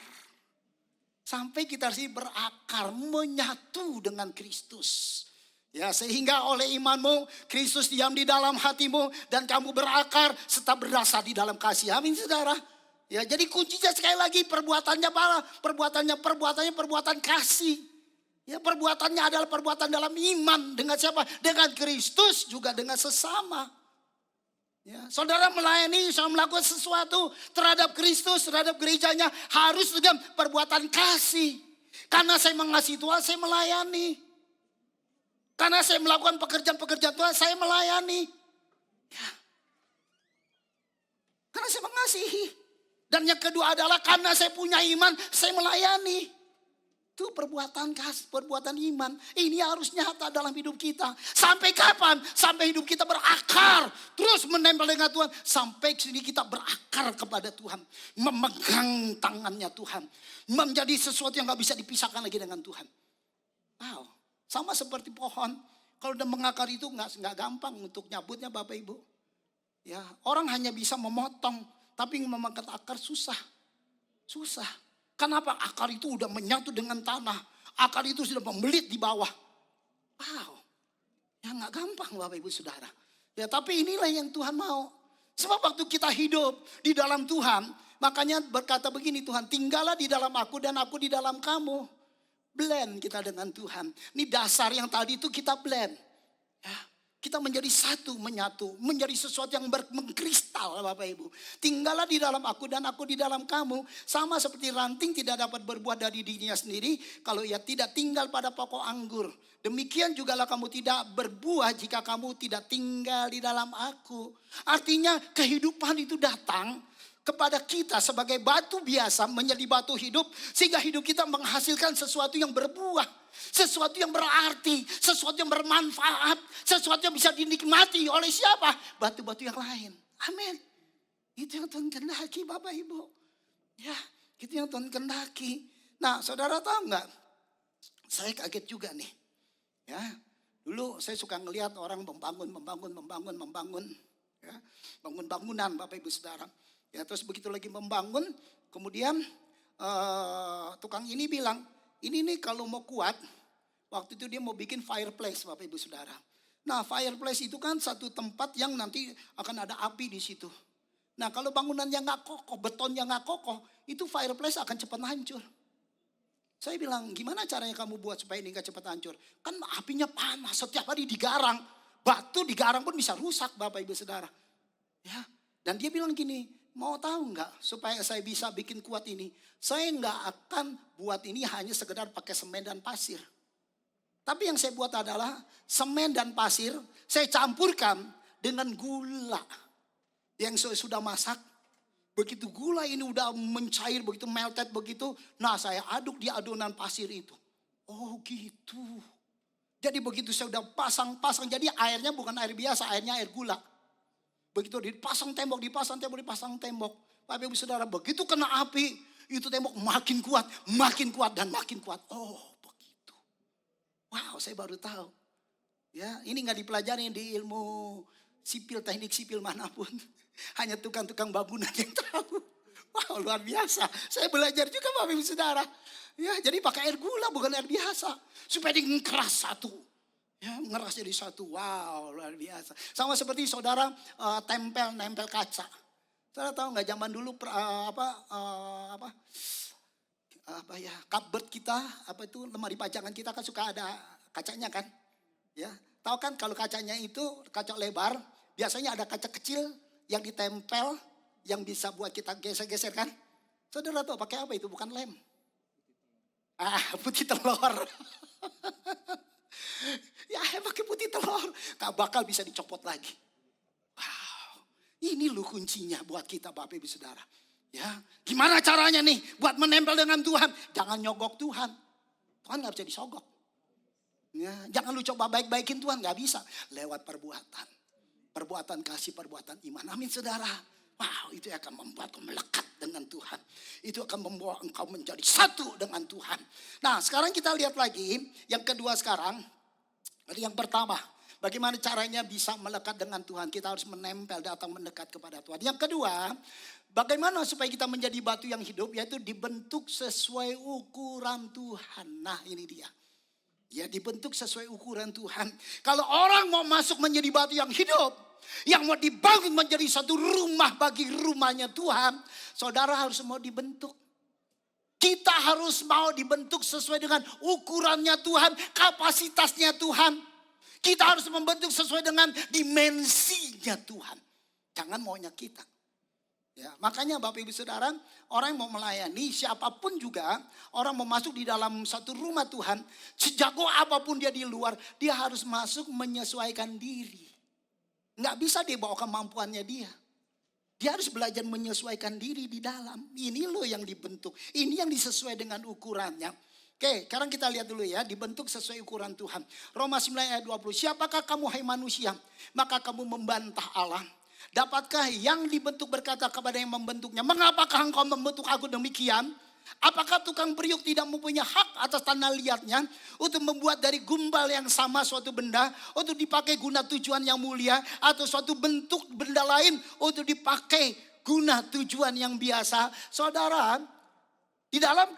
Sampai kita sendiri berakar, menyatu dengan Kristus. Ya, sehingga oleh imanmu Kristus diam di dalam hatimu dan kamu berakar serta berdasar di dalam kasih. Amin Saudara. Ya, jadi kuncinya sekali lagi perbuatannya perbuatan kasih. Ya, perbuatannya adalah perbuatan dalam iman dengan siapa? Dengan Kristus, juga dengan sesama. Ya, saudara melayani, saudara melakukan sesuatu terhadap Kristus, terhadap gerejanya harus dengan perbuatan kasih. Karena saya mengasihi Tuhan, saya melayani. Karena saya melakukan pekerjaan-pekerjaan Tuhan, saya melayani. Ya. Karena saya mengasihi. Dan yang kedua adalah karena saya punya iman, saya melayani. Itu perbuatan kasih, perbuatan iman. Ini harus nyata dalam hidup kita. Sampai kapan? Sampai hidup kita berakar. Terus menempel dengan Tuhan. Sampai sini kita berakar kepada Tuhan. Memegang tangannya Tuhan. Menjadi sesuatu yang gak bisa dipisahkan lagi dengan Tuhan. Wow. Sama seperti pohon, kalau udah mengakar itu nggak gampang untuk nyabutnya Bapak Ibu. Ya, orang hanya bisa memotong, tapi memangkat akar susah. Kenapa? Akar itu udah menyatu dengan tanah. Akar itu sudah membelit di bawah. Wow, ya nggak gampang Bapak Ibu Saudara. Ya, tapi inilah yang Tuhan mau. Sebab waktu kita hidup di dalam Tuhan, makanya berkata begini Tuhan, tinggallah di dalam aku dan aku di dalam kamu. Blend kita dengan Tuhan. Ini dasar yang tadi itu kita blend. Ya, kita menjadi satu, menyatu. Menjadi sesuatu yang mengkristal Bapak Ibu. Tinggallah di dalam aku dan aku di dalam kamu. Sama seperti ranting tidak dapat berbuah dari dirinya sendiri. Kalau ia tidak tinggal pada pokok anggur. Demikian jugalah kamu tidak berbuah jika kamu tidak tinggal di dalam aku. Artinya kehidupan itu datang kepada kita sebagai batu biasa menjadi batu hidup. Sehingga hidup kita menghasilkan sesuatu yang berbuah. Sesuatu yang berarti. Sesuatu yang bermanfaat. Sesuatu yang bisa dinikmati oleh siapa? Batu-batu yang lain. Amin. Itu yang Tuhan kehendaki Bapak Ibu. Ya, itu yang Tuhan kehendaki. Nah, saudara tahu nggak? Saya kaget juga nih. Ya, dulu saya suka ngelihat orang membangun. Ya, bangun bangunan Bapak Ibu Saudara. Ya, terus begitu lagi membangun, kemudian tukang ini bilang, ini nih kalau mau kuat, waktu itu dia mau bikin fireplace Bapak Ibu Saudara. Nah, fireplace itu kan satu tempat yang nanti akan ada api di situ. Nah, kalau bangunannya nggak kokoh, betonnya nggak kokoh, itu fireplace akan cepat hancur. Saya bilang, gimana caranya kamu buat supaya ini gak cepat hancur? Kan apinya panas, setiap hari digarang. Batu digarang pun bisa rusak Bapak Ibu Saudara. Ya, dan dia bilang gini, mau tahu nggak supaya saya bisa bikin kuat ini? Saya nggak akan buat ini hanya sekedar pakai semen dan pasir. Tapi yang saya buat adalah semen dan pasir saya campurkan dengan gula yang saya sudah masak. Begitu gula ini udah mencair, begitu melted begitu, nah saya aduk di adonan pasir itu. Oh gitu. Jadi begitu saya udah pasang-pasang, jadi airnya bukan air biasa, airnya air gula. Begitu dipasang tembok, dipasang tembok. Bapak Ibu Saudara, begitu kena api, itu tembok makin kuat dan makin kuat. Oh begitu. Wow, saya baru tahu. Ya, ini nggak dipelajari di ilmu sipil, teknik sipil manapun. Hanya tukang-tukang bangunan yang tahu. Wow, luar biasa. Saya belajar juga Bapak Ibu Saudara. Ya, jadi pakai air gula bukan air biasa. Supaya dia ngeras satu. Ya, ngeras jadi satu. Wow, luar biasa. Sama seperti saudara nempel kaca. Saudara tahu nggak zaman dulu cupboard kita, apa itu lemari pajangan kita kan suka ada kacanya kan? Ya, tahu kan kalau kacanya itu kaca lebar, biasanya ada kaca kecil yang ditempel yang bisa buat kita geser-geser kan? Saudara tahu pakai apa itu? Bukan lem. Putih telur. Ya pakai putih telur. Gak bakal bisa dicopot lagi. Wow. Ini loh kuncinya buat kita Bapak Ibu Saudara. Ya, gimana caranya nih buat menempel dengan Tuhan? Jangan nyogok Tuhan. Tuhan gak bisa disogok. Ya, jangan lu coba baik-baikin Tuhan. Gak bisa. Lewat perbuatan. Perbuatan kasih, perbuatan iman. Amin saudara. Wow, itu akan membuat kau melekat dengan Tuhan. Itu akan membawa engkau menjadi satu dengan Tuhan. Nah, sekarang kita lihat lagi yang kedua sekarang. Yang pertama, bagaimana caranya bisa melekat dengan Tuhan? Kita harus menempel, datang mendekat kepada Tuhan. Yang kedua, bagaimana supaya kita menjadi batu yang hidup? Yaitu dibentuk sesuai ukuran Tuhan. Nah, ini dia. Ya, dibentuk sesuai ukuran Tuhan. Kalau orang mau masuk menjadi batu yang hidup, yang mau dibangun menjadi satu rumah bagi rumahnya Tuhan, saudara harus mau dibentuk. Kita harus mau dibentuk sesuai dengan ukurannya Tuhan, kapasitasnya Tuhan. Kita harus membentuk sesuai dengan dimensinya Tuhan. Jangan maunya kita. Ya, makanya Bapak Ibu Saudara, orang yang mau melayani siapapun juga, orang mau masuk di dalam satu rumah Tuhan, sejago apapun dia di luar, dia harus masuk menyesuaikan diri. Nggak bisa dia bawa kemampuannya dia. Dia harus belajar menyesuaikan diri di dalam. Ini loh yang dibentuk. Ini yang disesuai dengan ukurannya. Oke, sekarang kita lihat dulu ya. Dibentuk sesuai ukuran Tuhan. Roma 9 ayat 20. Siapakah kamu hai manusia? Maka kamu membantah Allah. Dapatkah yang dibentuk berkata kepada yang membentuknya, mengapakah engkau membentuk aku demikian? Apakah tukang periuk tidak mempunyai hak atas tanah liatnya untuk membuat dari gumbal yang sama suatu benda untuk dipakai guna tujuan yang mulia, atau suatu bentuk benda lain untuk dipakai guna tujuan yang biasa? Saudara, di dalam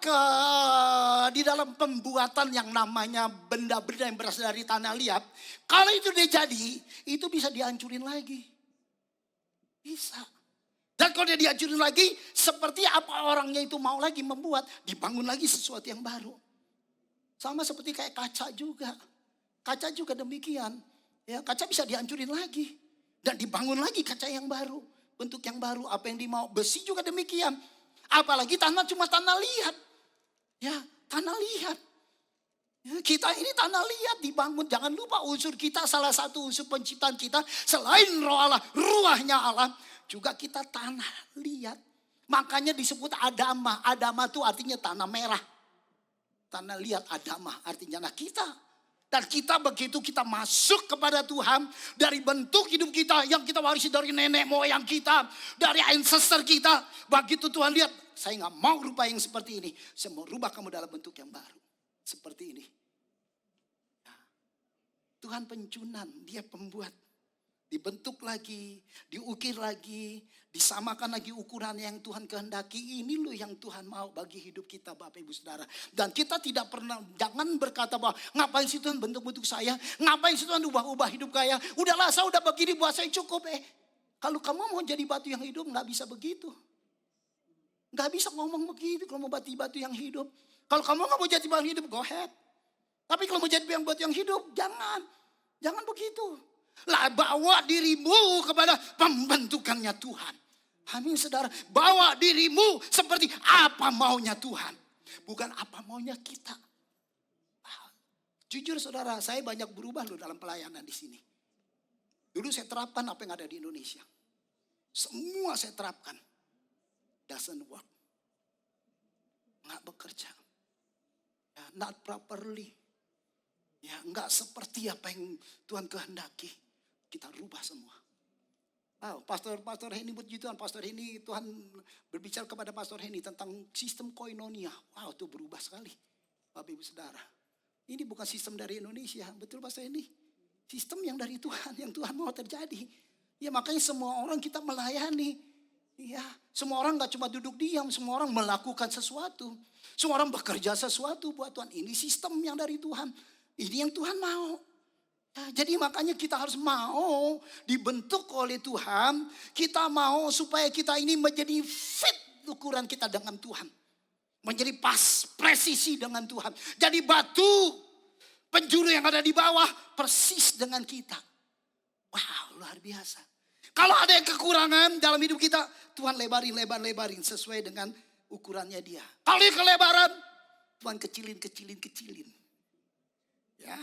pembuatan yang namanya benda-benda yang berasal dari tanah liat, kalau itu dia jadi, itu bisa dihancurin lagi. Bisa. Dan kalau dia dihancurin lagi, seperti apa orangnya itu mau lagi membuat, dibangun lagi sesuatu yang baru. Sama seperti kayak kaca juga. Kaca juga demikian. Ya, kaca bisa dihancurin lagi. Dan dibangun lagi kaca yang baru. Bentuk yang baru, apa yang dimau. Besi juga demikian. Apalagi tanah cuma tanah liat. Ya, tanah liat. Ya, kita ini tanah liat dibangun. Jangan lupa unsur kita, salah satu unsur penciptaan kita, selain roh Allah, ruahnya Allah, juga kita tanah liat. Makanya disebut Adama. Adama itu artinya tanah merah. Tanah liat Adama artinya. Nah kita. Dan kita begitu kita masuk kepada Tuhan. Dari bentuk hidup kita yang kita warisi dari nenek moyang kita. Dari ancestor kita. Begitu Tuhan lihat. Saya gak mau rubah yang seperti ini. Saya mau rubah kamu dalam bentuk yang baru. Seperti ini. Nah, Tuhan pencunan. Dia pembuat. Dibentuk lagi, diukir lagi, disamakan lagi ukuran yang Tuhan kehendaki. Ini loh yang Tuhan mau bagi hidup kita Bapak Ibu Saudara. Dan kita tidak pernah, jangan berkata bahwa ngapain sih Tuhan bentuk-bentuk saya, ngapain sih Tuhan ubah-ubah hidup saya. Udahlah saya udah begini buat saya cukup. Kalau kamu mau jadi batu yang hidup gak bisa begitu. Gak bisa ngomong begitu kalau mau batu yang hidup. Kalau kamu nggak mau jadi Tuhan hidup, go ahead. Tapi kalau mau jadi buat yang hidup, jangan. Jangan begitu. Lah bawa dirimu kepada pembentukannya Tuhan. Amin saudara. Bawa dirimu seperti apa maunya Tuhan. Bukan apa maunya kita. Jujur saudara, saya banyak berubah loh dalam pelayanan di sini. Dulu saya terapkan apa yang ada di Indonesia. Semua saya terapkan. Doesn't work. Nggak bekerja. Ya, not properly. Ya, nggak seperti apa yang Tuhan kehendaki. Kita rubah semua. Wow, Pastor Henny puji Tuhan, Pastor Henny, Tuhan berbicara kepada Pastor Henny tentang sistem koinonia. Wow, itu berubah sekali. Bapak Ibu Saudara. Ini bukan sistem dari Indonesia, betul Pastor Henny? Sistem yang dari Tuhan, yang Tuhan mau terjadi. Ya makanya semua orang kita melayani. Ya, semua orang gak cuma duduk diam, semua orang melakukan sesuatu. Semua orang bekerja sesuatu buat Tuhan. Ini sistem yang dari Tuhan. Ini yang Tuhan mau. Ya, jadi makanya kita harus mau dibentuk oleh Tuhan. Kita mau supaya kita ini menjadi fit ukuran kita dengan Tuhan. Menjadi pas, presisi dengan Tuhan. Jadi batu penjuru yang ada di bawah persis dengan kita. Wow, luar biasa. Kalau ada yang kekurangan dalam hidup kita, Tuhan lebarin sesuai dengan ukurannya dia. Kalau dia kelebaran, Tuhan kecilin. Ya,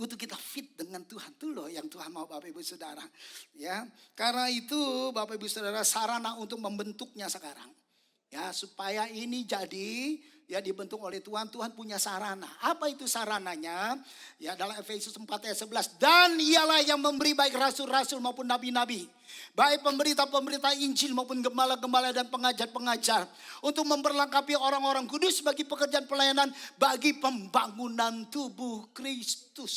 untuk kita fit dengan Tuhan. Itu loh yang Tuhan mau Bapak Ibu Saudara. Ya, karena itu Bapak Ibu Saudara sarana untuk membentuknya sekarang. Ya, supaya ini jadi ya dibentuk oleh Tuhan. Tuhan punya sarana. Apa itu sarananya? Ya, dalam Efesus 4 ayat 11. Dan ialah yang memberi baik rasul-rasul maupun nabi-nabi. Baik pemberita-pemberita Injil maupun gembala-gembala dan pengajar-pengajar. Untuk memperlengkapi orang-orang kudus bagi pekerjaan pelayanan. Bagi pembangunan tubuh Kristus.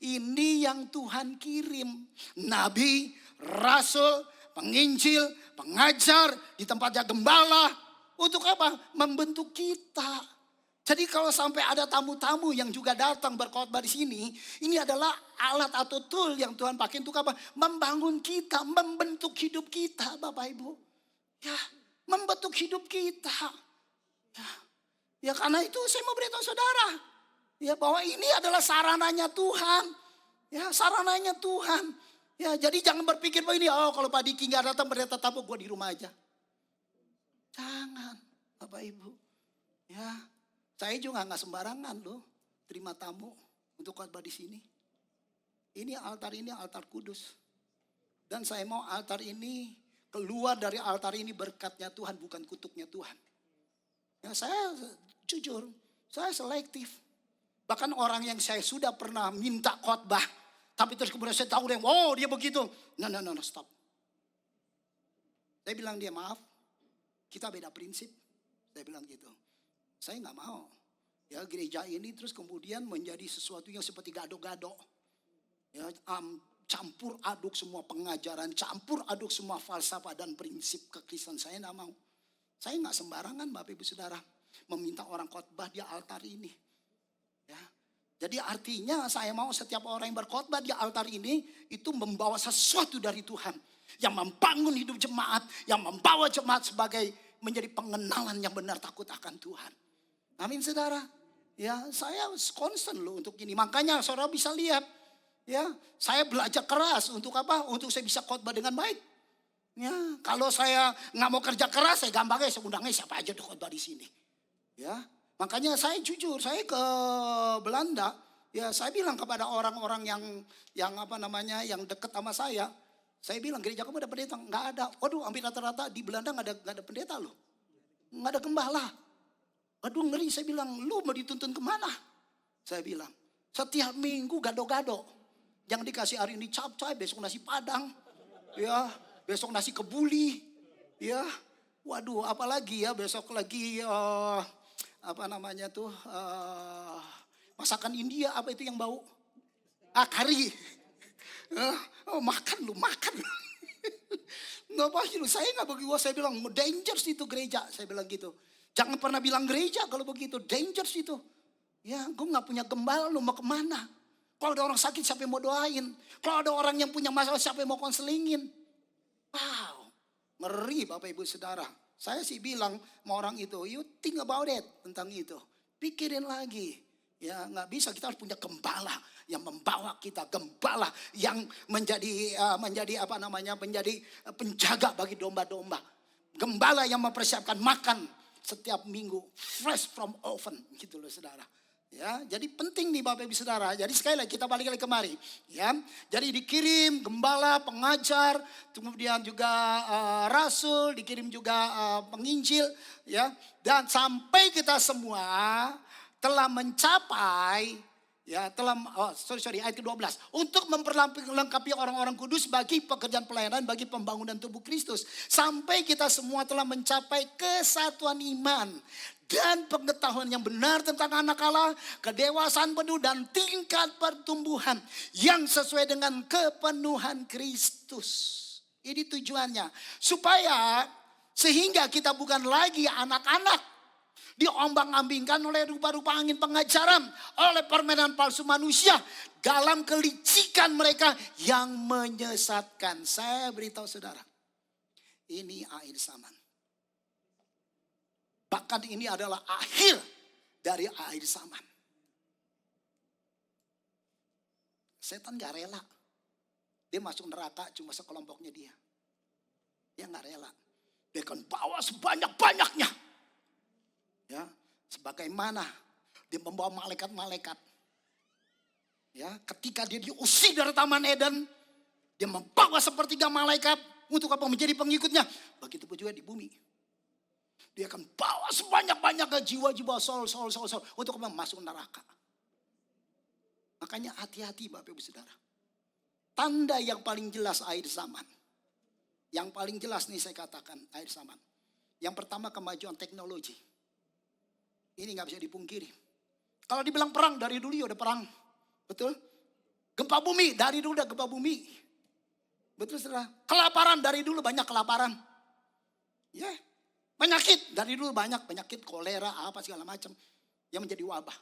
Ini yang Tuhan kirim. Nabi, rasul, penginjil, pengajar, di tempatnya gembala. Untuk apa? Membentuk kita. Jadi kalau sampai ada tamu-tamu yang juga datang berkhotbah di sini, ini adalah alat atau tool yang Tuhan pakai untuk apa? Membangun kita, membentuk hidup kita, Bapak Ibu. Ya, membentuk hidup kita. Ya karena itu saya mau beritahu saudara, ya bahwa ini adalah sarananya Tuhan. Ya, sarananya Tuhan. Ya, jadi jangan berpikir bahwa ini, oh kalau Pak Diki nggak datang pendeta tamu, gue di rumah aja. Jangan, Bapak Ibu. Ya, saya juga nggak sembarangan loh terima tamu untuk khotbah di sini. Ini altar kudus. Dan saya mau altar ini keluar dari altar ini berkatnya Tuhan, bukan kutuknya Tuhan. Ya, saya jujur, saya selektif. Bahkan orang yang saya sudah pernah minta khotbah, tapi terus kemudian saya tahu oh dia begitu. No, stop. Saya bilang dia maaf, kita beda prinsip. Saya bilang gitu. Saya nggak mau. Ya gereja ini terus kemudian menjadi sesuatu yang seperti gado-gado. Ya campur aduk semua pengajaran, campur aduk semua falsafah dan prinsip kekristenan. Saya nggak mau. Saya nggak sembarangan Bapak Ibu Saudara meminta orang khotbah di altar ini. Ya. Jadi artinya saya mau setiap orang yang berkhotbah di altar ini itu membawa sesuatu dari Tuhan. Yang membangun hidup jemaat, yang membawa jemaat sebagai menjadi pengenalan yang benar takut akan Tuhan. Amin saudara. Ya saya concern loh untuk ini. Makanya saudara bisa lihat. Ya saya belajar keras untuk apa? Untuk saya bisa khotbah dengan baik. Ya kalau saya nggak mau kerja keras, saya gampangnya saya undangnya siapa aja tuh khotbah di sini. Ya makanya saya jujur, saya ke Belanda. Ya saya bilang kepada orang-orang yang apa namanya yang dekat sama saya. Saya bilang gereja kamu ada pendeta? Nggak ada. Waduh hampir rata-rata di Belanda nggak ada pendeta loh. Nggak ada gembala. Aduh ngeri, saya bilang, lu mau dituntun kemana? Saya bilang, setiap minggu gado-gado. Jangan dikasih hari ini capcay, besok nasi padang. Ya, besok nasi kebuli. Ya, waduh apalagi ya besok lagi apa namanya tuh masakan India apa itu yang bau? Kari. Makan lu, makan. Nggak pasti lu, saya nggak begitu. Saya bilang dangerous itu gereja, saya bilang gitu. Jangan pernah bilang gereja kalau begitu, dangerous itu. Ya, gue gak punya gembala, lu mau kemana? Kalau ada orang sakit siapa yang mau doain? Kalau ada orang yang punya masalah siapa yang mau konselingin? Wow, ngeri Bapak Ibu Saudara. Saya sih bilang sama orang itu, you think about it tentang itu. Pikirin lagi. Ya, nggak bisa, kita harus punya gembala yang membawa kita, gembala yang menjadi menjadi penjaga bagi domba-domba. Gembala yang mempersiapkan makan setiap minggu, fresh from oven, gitu loh saudara. Ya, jadi penting nih Bapak Ibu Saudara. Jadi sekali lagi kita balik lagi kemari, ya. Jadi dikirim gembala, pengajar, kemudian juga rasul, dikirim juga penginjil, ya. Dan sampai kita semua telah mencapai, ya, ayat ke-12. Untuk memperlengkapi orang-orang kudus bagi pekerjaan pelayanan, bagi pembangunan tubuh Kristus. Sampai kita semua telah mencapai kesatuan iman dan pengetahuan yang benar tentang anak Allah, kedewasaan penuh dan tingkat pertumbuhan yang sesuai dengan kepenuhan Kristus. Ini tujuannya. Supaya sehingga kita bukan lagi anak-anak diombang-ambingkan oleh rupa-rupa angin pengajaran, oleh permainan palsu manusia dalam kelicikan mereka yang menyesatkan. Saya beritahu saudara, ini akhir zaman. Bahkan ini adalah akhir dari akhir zaman. Setan gak rela. Dia masuk neraka cuma sekelompoknya dia. Dia gak rela. Dia akan bawa sebanyak-banyaknya. Ya, sebagaimana dia membawa malaikat-malaikat. Ya, ketika dia diusir dari Taman Eden, dia membawa sepertiga malaikat untuk apa? Menjadi pengikutnya. Begitu pun juga di bumi. Dia akan bawa sebanyak-banyaknya jiwa-jiwa soul untuk apa? Masuk neraka. Makanya hati-hati Bapak Ibu Saudara. Tanda yang paling jelas akhir zaman. Yang paling jelas nih saya katakan akhir zaman. Yang pertama kemajuan teknologi. Ini gak bisa dipungkiri. Kalau dibilang perang dari dulu ya udah perang. Betul? Gempa bumi dari dulu udah gempa bumi. Betul saudara? Kelaparan dari dulu banyak kelaparan. Ya. Penyakit dari dulu banyak. Penyakit kolera apa segala macam. Yang menjadi wabah.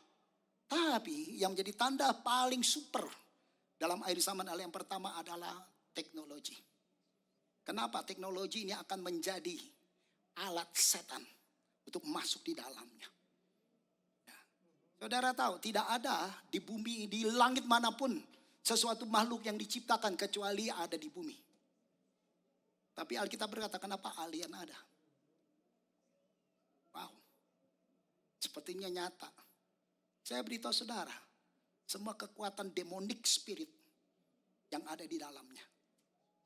Tapi yang menjadi tanda paling super dalam akhir zaman adalah yang pertama adalah teknologi. Kenapa? Teknologi ini akan menjadi alat setan untuk masuk di dalamnya. Saudara tahu tidak ada di bumi, di langit manapun sesuatu makhluk yang diciptakan kecuali ada di bumi. Tapi Alkitab berkata kenapa alien ada? Wow. Sepertinya nyata. Saya beritahu saudara, semua kekuatan demonic spirit yang ada di dalamnya.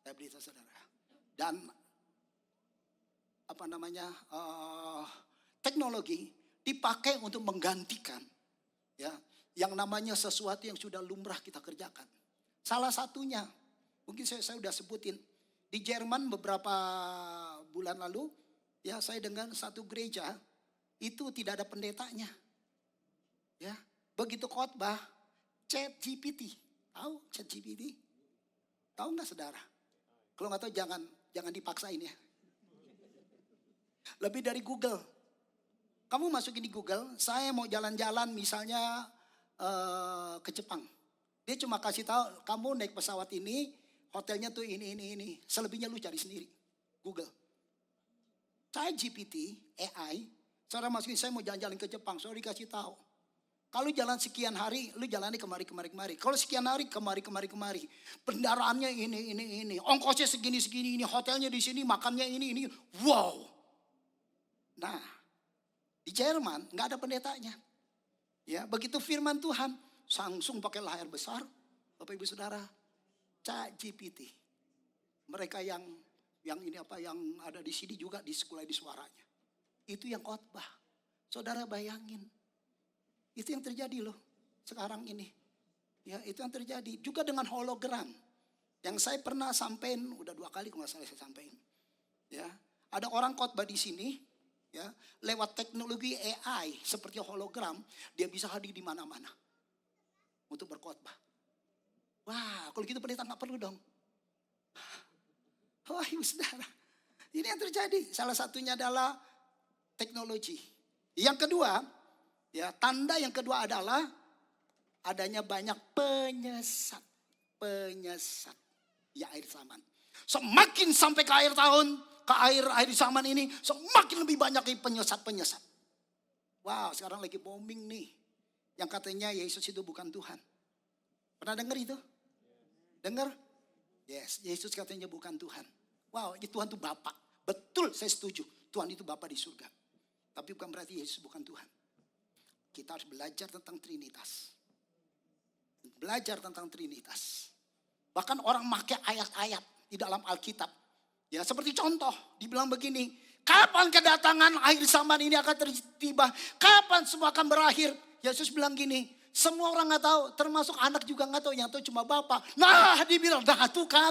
Saya beritahu saudara. Dan teknologi dipakai untuk menggantikan, ya, yang namanya sesuatu yang sudah lumrah kita kerjakan. Salah satunya, mungkin saya sudah sebutin, di Jerman beberapa bulan lalu, ya, saya dengar satu gereja itu tidak ada pendetanya, ya, begitu khotbah, ChatGPT, tahu ChatGPT? Tahu nggak saudara? Kalau nggak tahu jangan dipaksain ya. Lebih dari Google. Kamu masukin di Google, saya mau jalan-jalan misalnya ke Jepang. Dia cuma kasih tahu, kamu naik pesawat ini, hotelnya tuh ini. Selebihnya lu cari sendiri. Google. ChatGPT, AI, saudara masukin saya mau jalan-jalan ke Jepang, saudara dikasih tahu. Kalau jalan sekian hari, lu jalannya kemari. Kalau sekian hari, kemari. Kendaraannya ini. Ongkosnya segini, ini hotelnya di sini, makannya ini. Wow. Nah, di Jerman nggak ada pendetanya. Ya, begitu firman Tuhan, langsung pakai layar besar, Bapak Ibu Saudara, ChatGPT. Mereka yang ada di sini juga di sekolah di suaranya. Itu yang khotbah. Saudara bayangin. Itu yang terjadi loh sekarang ini. Ya, itu yang terjadi. Juga dengan hologram. Yang saya pernah sampein, udah 2 kali kalau nggak salah saya sampein. Ya, ada orang khotbah di sini. Ya, lewat teknologi AI seperti hologram, dia bisa hadir di mana-mana untuk berkhotbah. Wah, kalau gitu pendeta nggak perlu dong. Wah, ibu saudara, ini yang terjadi. Salah satunya adalah teknologi. Yang kedua, ya, tanda yang kedua adalah adanya banyak penyesat. Ya, akhir zaman. Semakin sampai ke akhir tahun, ke air di zaman ini semakin lebih banyak penyesat-penyesat. Wow, sekarang lagi booming nih. Yang katanya Yesus itu bukan Tuhan. Pernah dengar itu? Dengar? Yes, Yesus katanya bukan Tuhan. Wow, Tuhan itu Bapa. Betul, saya setuju. Tuhan itu Bapa di surga. Tapi bukan berarti Yesus bukan Tuhan. Kita harus belajar tentang Trinitas. Belajar tentang Trinitas. Bahkan orang pakai ayat-ayat di dalam Alkitab. Ya seperti contoh, dibilang begini. Kapan kedatangan akhir zaman ini akan tiba? Kapan semua akan berakhir? Yesus bilang gini, semua orang gak tahu, termasuk anak juga gak tahu, yang tahu cuma Bapa. Nah dibilang, nah tuh kan,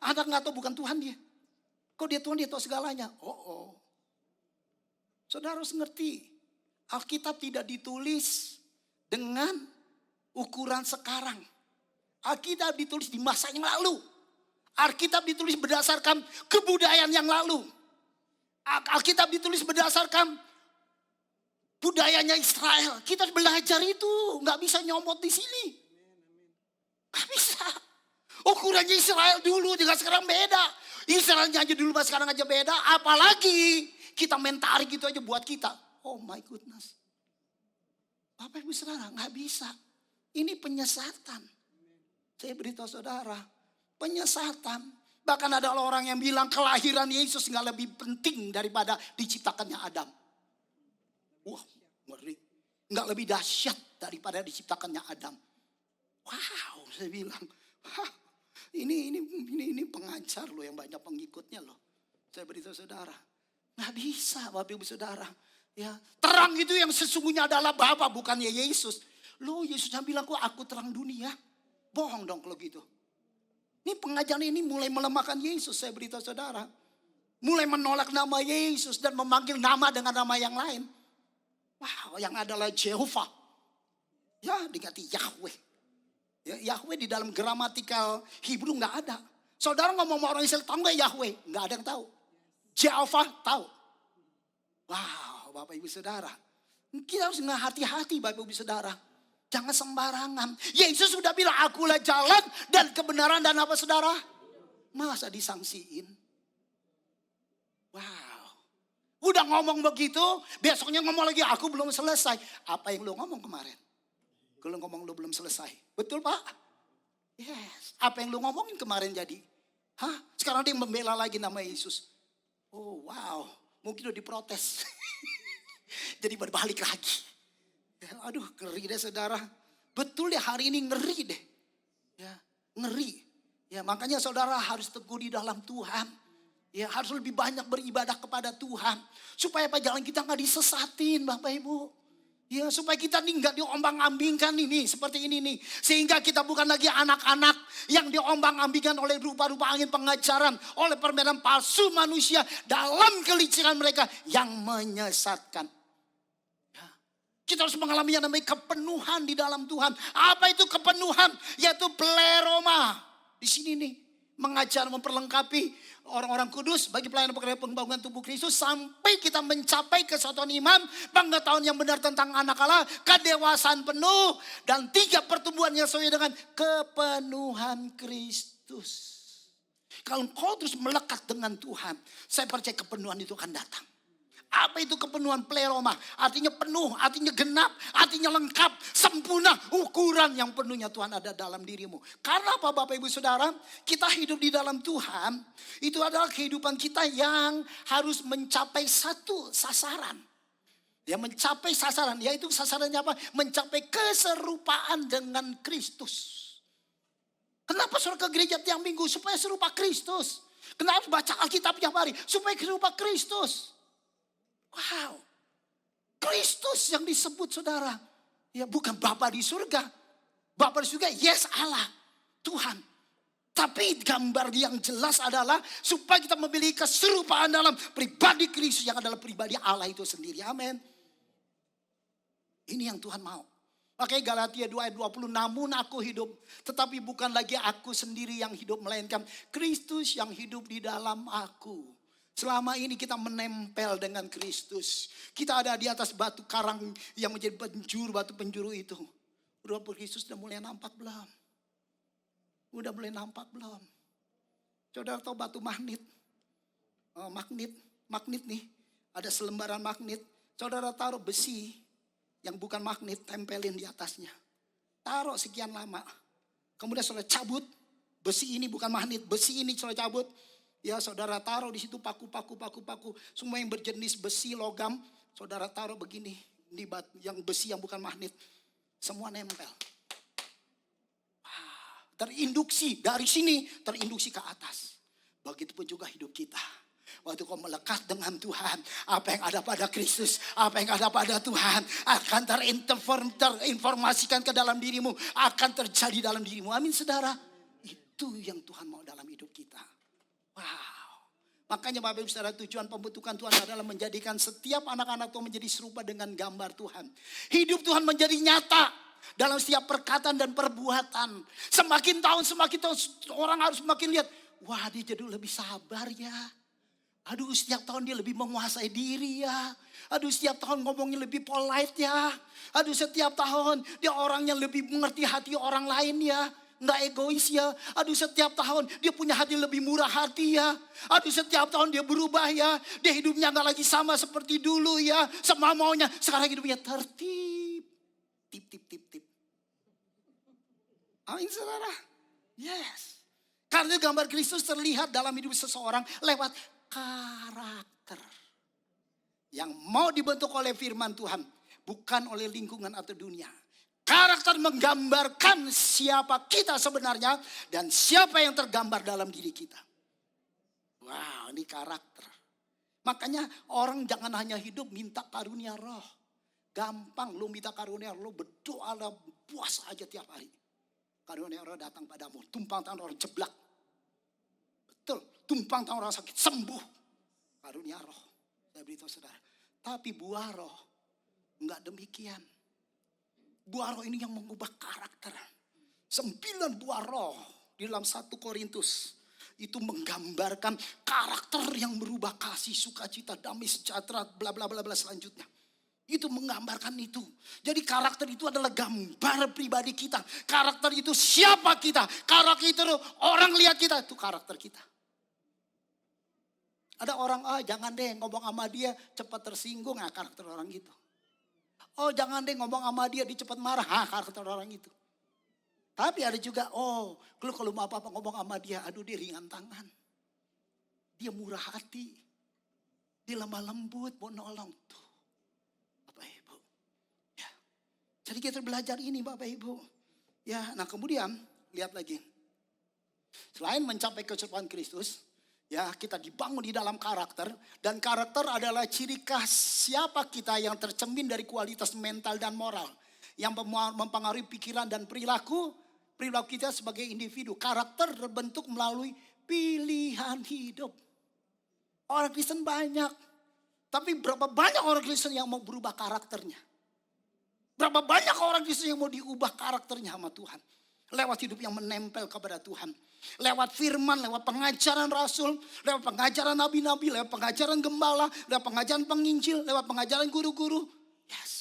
anak gak tahu bukan Tuhan dia. Kok dia Tuhan, dia tahu segalanya. Oh. Saudara harus ngerti, Alkitab tidak ditulis dengan ukuran sekarang. Alkitab ditulis di masa yang lalu. Alkitab ditulis berdasarkan kebudayaan yang lalu. Alkitab ditulis berdasarkan budayanya Israel. Kita belajar itu, nggak bisa nyomot di sini. Nggak bisa. Ukurannya Israel dulu juga sekarang beda. Israelnya aja dulu sekarang aja beda. Apalagi kita main tarik gitu aja buat kita. Oh my goodness. Bapak Ibu Saudara, nggak bisa. Ini penyesatan. Saya beritahu saudara, penyesatan. Bahkan ada orang yang bilang kelahiran Yesus nggak lebih penting daripada diciptakannya Adam. Wah, ngeri. Nggak lebih dahsyat daripada diciptakannya Adam. Wow, saya bilang, ini pengajar loh yang banyak pengikutnya loh. Saya beritahu saudara, nggak bisa Bapak Ibu Saudara. Ya, terang itu yang sesungguhnya adalah Bapa, bukannya Yesus. Loh, Yesus yang bilang kok aku terang dunia. Bohong dong kalau gitu. Ini pengajaran ini mulai melemahkan Yesus, saya beritahu saudara. Mulai menolak nama Yesus dan memanggil nama dengan nama yang lain. Wow, yang adalah Jehovah. Ya, diganti Yahweh. Ya, Yahweh di dalam gramatikal Hebrew nggak ada. Saudara ngomong sama orang Israel, tahu nggak Yahweh? Nggak ada yang tahu. Jehovah tahu. Wow, Bapak Ibu Saudara. Kita harus hati-hati Bapak Ibu Saudara. Jangan sembarangan. Yesus sudah bilang, akulah jalan dan kebenaran dan apa saudara? Masa disangsiin? Wow. Udah ngomong begitu, besoknya ngomong lagi, aku belum selesai. Apa yang lu ngomong kemarin? Kalau ngomong lu belum selesai. Betul Pak? Yes. Apa yang lu ngomongin kemarin jadi? Hah? Sekarang dia membela lagi nama Yesus. Oh wow. Mungkin udah diprotes. Jadi berbalik lagi. Aduh, ngeri deh saudara. Betul ya, hari ini ngeri deh. Ya, ngeri. Ya, makanya saudara harus teguh di dalam Tuhan. Ya, harus lebih banyak beribadah kepada Tuhan. Supaya apa, jalan kita nggak disesatin Bapak Ibu. Ya, supaya kita nih nggak diombang-ambingkan ini seperti ini nih. Sehingga kita bukan lagi anak-anak yang diombang-ambingkan oleh rupa-rupa angin pengajaran, oleh permainan palsu manusia dalam kelicikan mereka yang menyesatkan. Kita harus mengalami yang namanya kepenuhan di dalam Tuhan. Apa itu kepenuhan? Yaitu pleroma. Di sini nih, mengajar, memperlengkapi orang-orang kudus bagi pelayanan pekerjaan pembangunan tubuh Kristus. Sampai kita mencapai kesatuan iman, pengetahuan yang benar tentang anak Allah, kedewasaan penuh. Dan 3 pertumbuhan yang sesuai dengan kepenuhan Kristus. Kalau kau terus melekat dengan Tuhan, saya percaya kepenuhan itu akan datang. Apa itu kepenuhan pleroma? Artinya penuh, artinya genap, artinya lengkap, sempurna. Ukuran yang penuhnya Tuhan ada dalam dirimu. Karena apa Bapak Ibu Saudara? Kita hidup di dalam Tuhan. Itu adalah kehidupan kita yang harus mencapai satu sasaran. Ya, mencapai sasaran. Yaitu sasarannya apa? Mencapai keserupaan dengan Kristus. Kenapa saudara ke gereja tiap minggu? Supaya serupa Kristus. Kenapa baca Alkitab tiap hari? Supaya serupa Kristus. Wow, Kristus yang disebut saudara. Ya, bukan Bapa di surga. Bapa di surga, yes Allah, Tuhan. Tapi gambar yang jelas adalah supaya kita memiliki keserupaan dalam pribadi Kristus yang adalah pribadi Allah itu sendiri. Amin. Ini yang Tuhan mau. Makanya Galatia 2 ayat 20, namun aku hidup. Tetapi bukan lagi aku sendiri yang hidup, melainkan Kristus yang hidup di dalam aku. Selama ini kita menempel dengan Kristus. Kita ada di atas batu karang yang menjadi penjuru, batu penjuru itu. Roh Kristus sudah mulai nampak belum? Udah mulai nampak belum? Saudara tahu batu magnet? magnet nih. Ada selembaran magnet. Saudara taruh besi yang bukan magnet, tempelin di atasnya. Taruh sekian lama. Kemudian saudara cabut. Besi ini bukan magnet, besi ini saudara cabut. Ya saudara taruh di situ paku. Semua yang berjenis besi, logam. Saudara taruh begini. Di yang besi yang bukan magnet. Semua nempel. Terinduksi dari sini, terinduksi ke atas. Begitupun juga hidup kita. Waktu kau melekat dengan Tuhan, apa yang ada pada Kristus, apa yang ada pada Tuhan akan terinformasikan ke dalam dirimu, akan terjadi dalam dirimu. Amin saudara. Itu yang Tuhan mau dalam hidup kita. Wow. Makanya Bapak Ibu Saudara, tujuan pembentukan Tuhan adalah menjadikan setiap anak-anak Tuhan menjadi serupa dengan gambar Tuhan. Hidup Tuhan menjadi nyata dalam setiap perkataan dan perbuatan. Semakin tahun orang harus semakin lihat. Wah, dia jadi lebih sabar ya. Aduh, setiap tahun dia lebih menguasai diri ya. Aduh, setiap tahun ngomongnya lebih polite ya. Aduh, setiap tahun dia orang yang lebih mengerti hati orang lain ya. Nggak egois ya. Aduh, setiap tahun dia punya hati lebih murah hati ya. Aduh, setiap tahun dia berubah ya. Dia hidupnya nggak lagi sama seperti dulu ya. Sama maunya. Sekarang hidupnya tertib. Tip. Amin saudara. Yes. Karena gambar Kristus terlihat dalam hidup seseorang lewat karakter. Yang mau dibentuk oleh firman Tuhan. Bukan oleh lingkungan atau dunia. Karakter menggambarkan siapa kita sebenarnya. Dan siapa yang tergambar dalam diri kita. Wow, ini karakter. Makanya orang jangan hanya hidup minta karunia roh. Gampang lu minta karunia roh, berdoa lah puas aja tiap hari. Karunia roh datang padamu, tumpang tangan orang jeblak. Betul, tumpang tangan orang sakit sembuh. Karunia roh, saya beritahu saudara. Tapi buah roh enggak demikian. Buah roh ini yang mengubah karakter. 9 buah roh di dalam 1 Korintus. Itu menggambarkan karakter yang berubah, kasih, sukacita, damai, sejahtera, bla bla bla bla selanjutnya. Itu menggambarkan itu. Jadi karakter itu adalah gambar pribadi kita. Karakter itu siapa kita. Karakter itu orang lihat kita. Itu karakter kita. Ada orang, jangan deh ngomong sama dia cepat tersinggung. Nah, karakter orang gitu. Oh jangan deh ngomong sama dia cepat marah. Karakter orang itu. Tapi ada juga, kalau mau apa-apa ngomong sama dia. Aduh dia ringan tangan. Dia murah hati. Dia lemah lembut, mau nolong. Tuh. Bapak Ibu. Ya. Jadi kita belajar ini Bapak Ibu. Ya, nah kemudian lihat lagi. Selain mencapai keserupan Kristus, ya kita dibangun di dalam karakter. Dan karakter adalah ciri khas siapa kita yang tercermin dari kualitas mental dan moral. Yang mempengaruhi pikiran dan perilaku kita sebagai individu. Karakter terbentuk melalui pilihan hidup. Orang Kristen banyak. Tapi berapa banyak orang Kristen yang mau berubah karakternya? Berapa banyak orang Kristen yang mau diubah karakternya sama Tuhan? Lewat hidup yang menempel kepada Tuhan. Lewat firman, lewat pengajaran rasul, lewat pengajaran nabi-nabi, lewat pengajaran gembala, lewat pengajaran penginjil, lewat pengajaran guru-guru. Yes.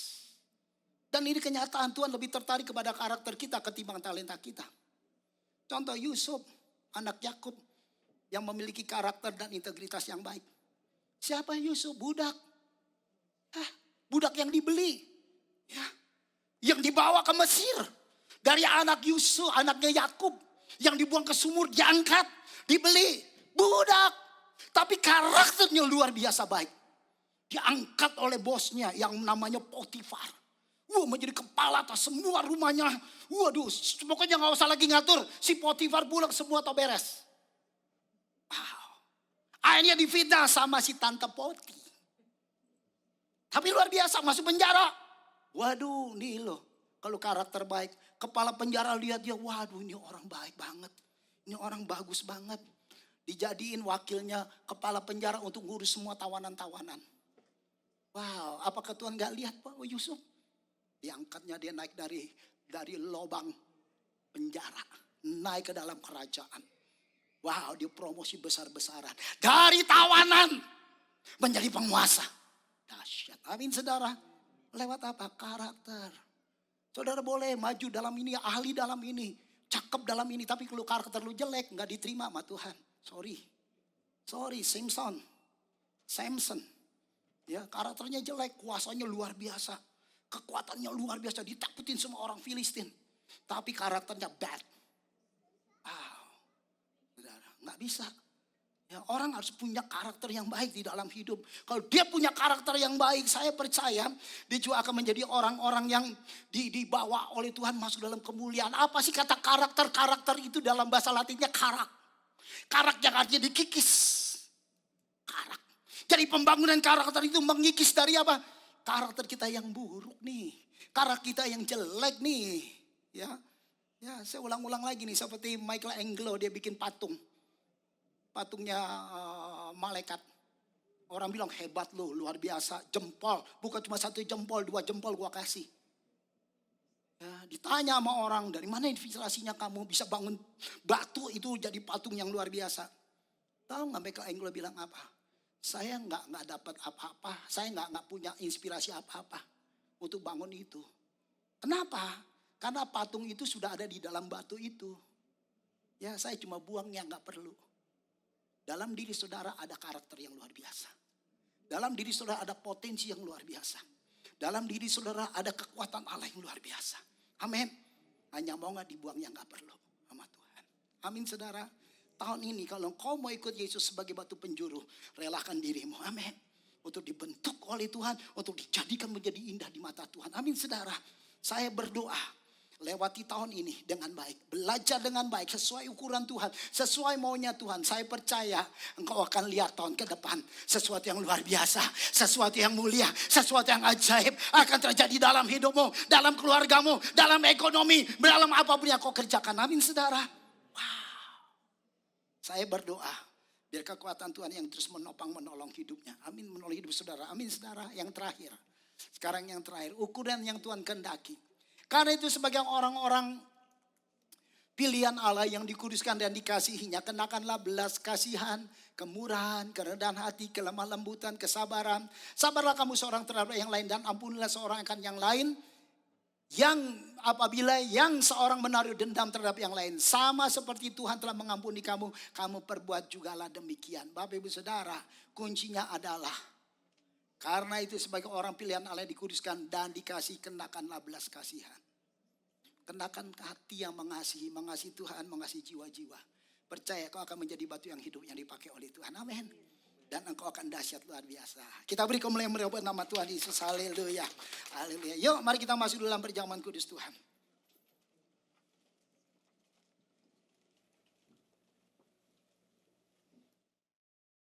Dan ini kenyataan Tuhan lebih tertarik kepada karakter kita ketimbang talenta kita. Contoh Yusuf, anak Yakub yang memiliki karakter dan integritas yang baik. Siapa Yusuf? Budak. Budak yang dibeli. Ya. Yang dibawa ke Mesir. Dari anak Yusuf, anaknya Yakub. Yang dibuang ke sumur, diangkat, dibeli. Budak. Tapi karakternya luar biasa baik. Diangkat oleh bosnya yang namanya Potifar. Menjadi kepala atas semua rumahnya. Waduh, pokoknya gak usah lagi ngatur. Si Potifar pulang semua atau beres. Wow. Akhirnya difitnah sama si Tante Poti. Tapi luar biasa masuk penjara. Waduh, nih loh. Kalau karakter baik. Kepala penjara lihat dia. Waduh, ini orang baik banget. Ini orang bagus banget. Dijadiin wakilnya kepala penjara untuk ngurus semua tawanan-tawanan. Wow, apakah Tuhan gak lihat Pak Yusuf? Diangkatnya dia naik dari lubang penjara. Naik ke dalam kerajaan. Wow, dia promosi besar-besaran. Dari tawanan menjadi penguasa. Dahsyat. Amin saudara. Lewat apa? Karakter. Saudara boleh maju dalam ini, ahli dalam ini. Cakep dalam ini. Tapi kalau karakter lu jelek, gak diterima sama Tuhan. Sorry, Simpson. Samson. Ya, karakternya jelek, kuasanya luar biasa. Kekuatannya luar biasa, ditakutin semua orang Filistin. Tapi karakternya bad. Saudara, nggak bisa. Ya, orang harus punya karakter yang baik di dalam hidup. Kalau dia punya karakter yang baik, saya percaya dia juga akan menjadi orang-orang yang dibawa oleh Tuhan masuk dalam kemuliaan. Apa sih kata karakter? Karakter itu dalam bahasa Latinnya karak. Karak yang artinya dikikis. Karak. Jadi pembangunan karakter itu mengikis dari apa? Karakter kita yang buruk nih. Karakter kita yang jelek nih. Ya, saya ulang-ulang lagi nih. Seperti Michelangelo, dia bikin patung. Patungnya malaikat. Orang bilang hebat loh, luar biasa. Jempol, bukan cuma 1 jempol, 2 jempol gua kasih. Ya, ditanya sama orang, dari mana inspirasinya kamu bisa bangun batu itu jadi patung yang luar biasa. Tahu nggak Michelangelo bilang apa? Saya nggak dapat apa-apa, saya nggak punya inspirasi apa-apa untuk bangun itu. Kenapa? Karena patung itu sudah ada di dalam batu itu. Ya, saya cuma buangnya, nggak perlu. Dalam diri saudara ada karakter yang luar biasa. Dalam diri saudara ada potensi yang luar biasa. Dalam diri saudara ada kekuatan Allah yang luar biasa. Amin. Hanya mau nggak dibuangnya, nggak perlu sama Tuhan. Amin saudara. Tahun ini kalau kau mau ikut Yesus sebagai batu penjuru, relakan dirimu. Amin. Untuk dibentuk oleh Tuhan, untuk dijadikan menjadi indah di mata Tuhan. Amin saudara. Saya berdoa lewati tahun ini dengan baik. Belajar dengan baik sesuai ukuran Tuhan. Sesuai maunya Tuhan. Saya percaya engkau akan lihat tahun ke depan. Sesuatu yang luar biasa. Sesuatu yang mulia. Sesuatu yang ajaib akan terjadi dalam hidupmu. Dalam keluargamu. Dalam ekonomi. Dalam apapun yang kau kerjakan. Amin saudara. Saya berdoa biar kekuatan Tuhan yang terus menopang menolong hidupnya. Amin, menolong hidup saudara. Amin saudara. Yang terakhir. Sekarang yang terakhir. Ukuran yang Tuhan kehendaki. Karena itu sebagai orang-orang pilihan Allah yang dikuduskan dan dikasihinya. Kenakanlah belas kasihan, kemurahan, kerendahan hati, kelemah lembutan, kesabaran. Sabarlah kamu seorang terhadap yang lain dan ampunilah seorang akan yang lain. Yang apabila yang seorang menaruh dendam terhadap yang lain, sama seperti Tuhan telah mengampuni kamu, kamu perbuat jugalah demikian. Bapak ibu saudara, kuncinya adalah karena itu sebagai orang pilihan Allah dikuduskan dan dikasih, kenakanlah belas kasihan. Kenakan hati yang mengasihi Tuhan, mengasihi jiwa-jiwa. Percaya kau akan menjadi batu yang hidup yang dipakai oleh Tuhan. Amin. Dan engkau akan dahsyat luar biasa. Kita beri kemuliaan buat nama Tuhan Yesus. Haleluya. Haleluya. Yuk mari kita masuk dalam perjamuan kudus Tuhan.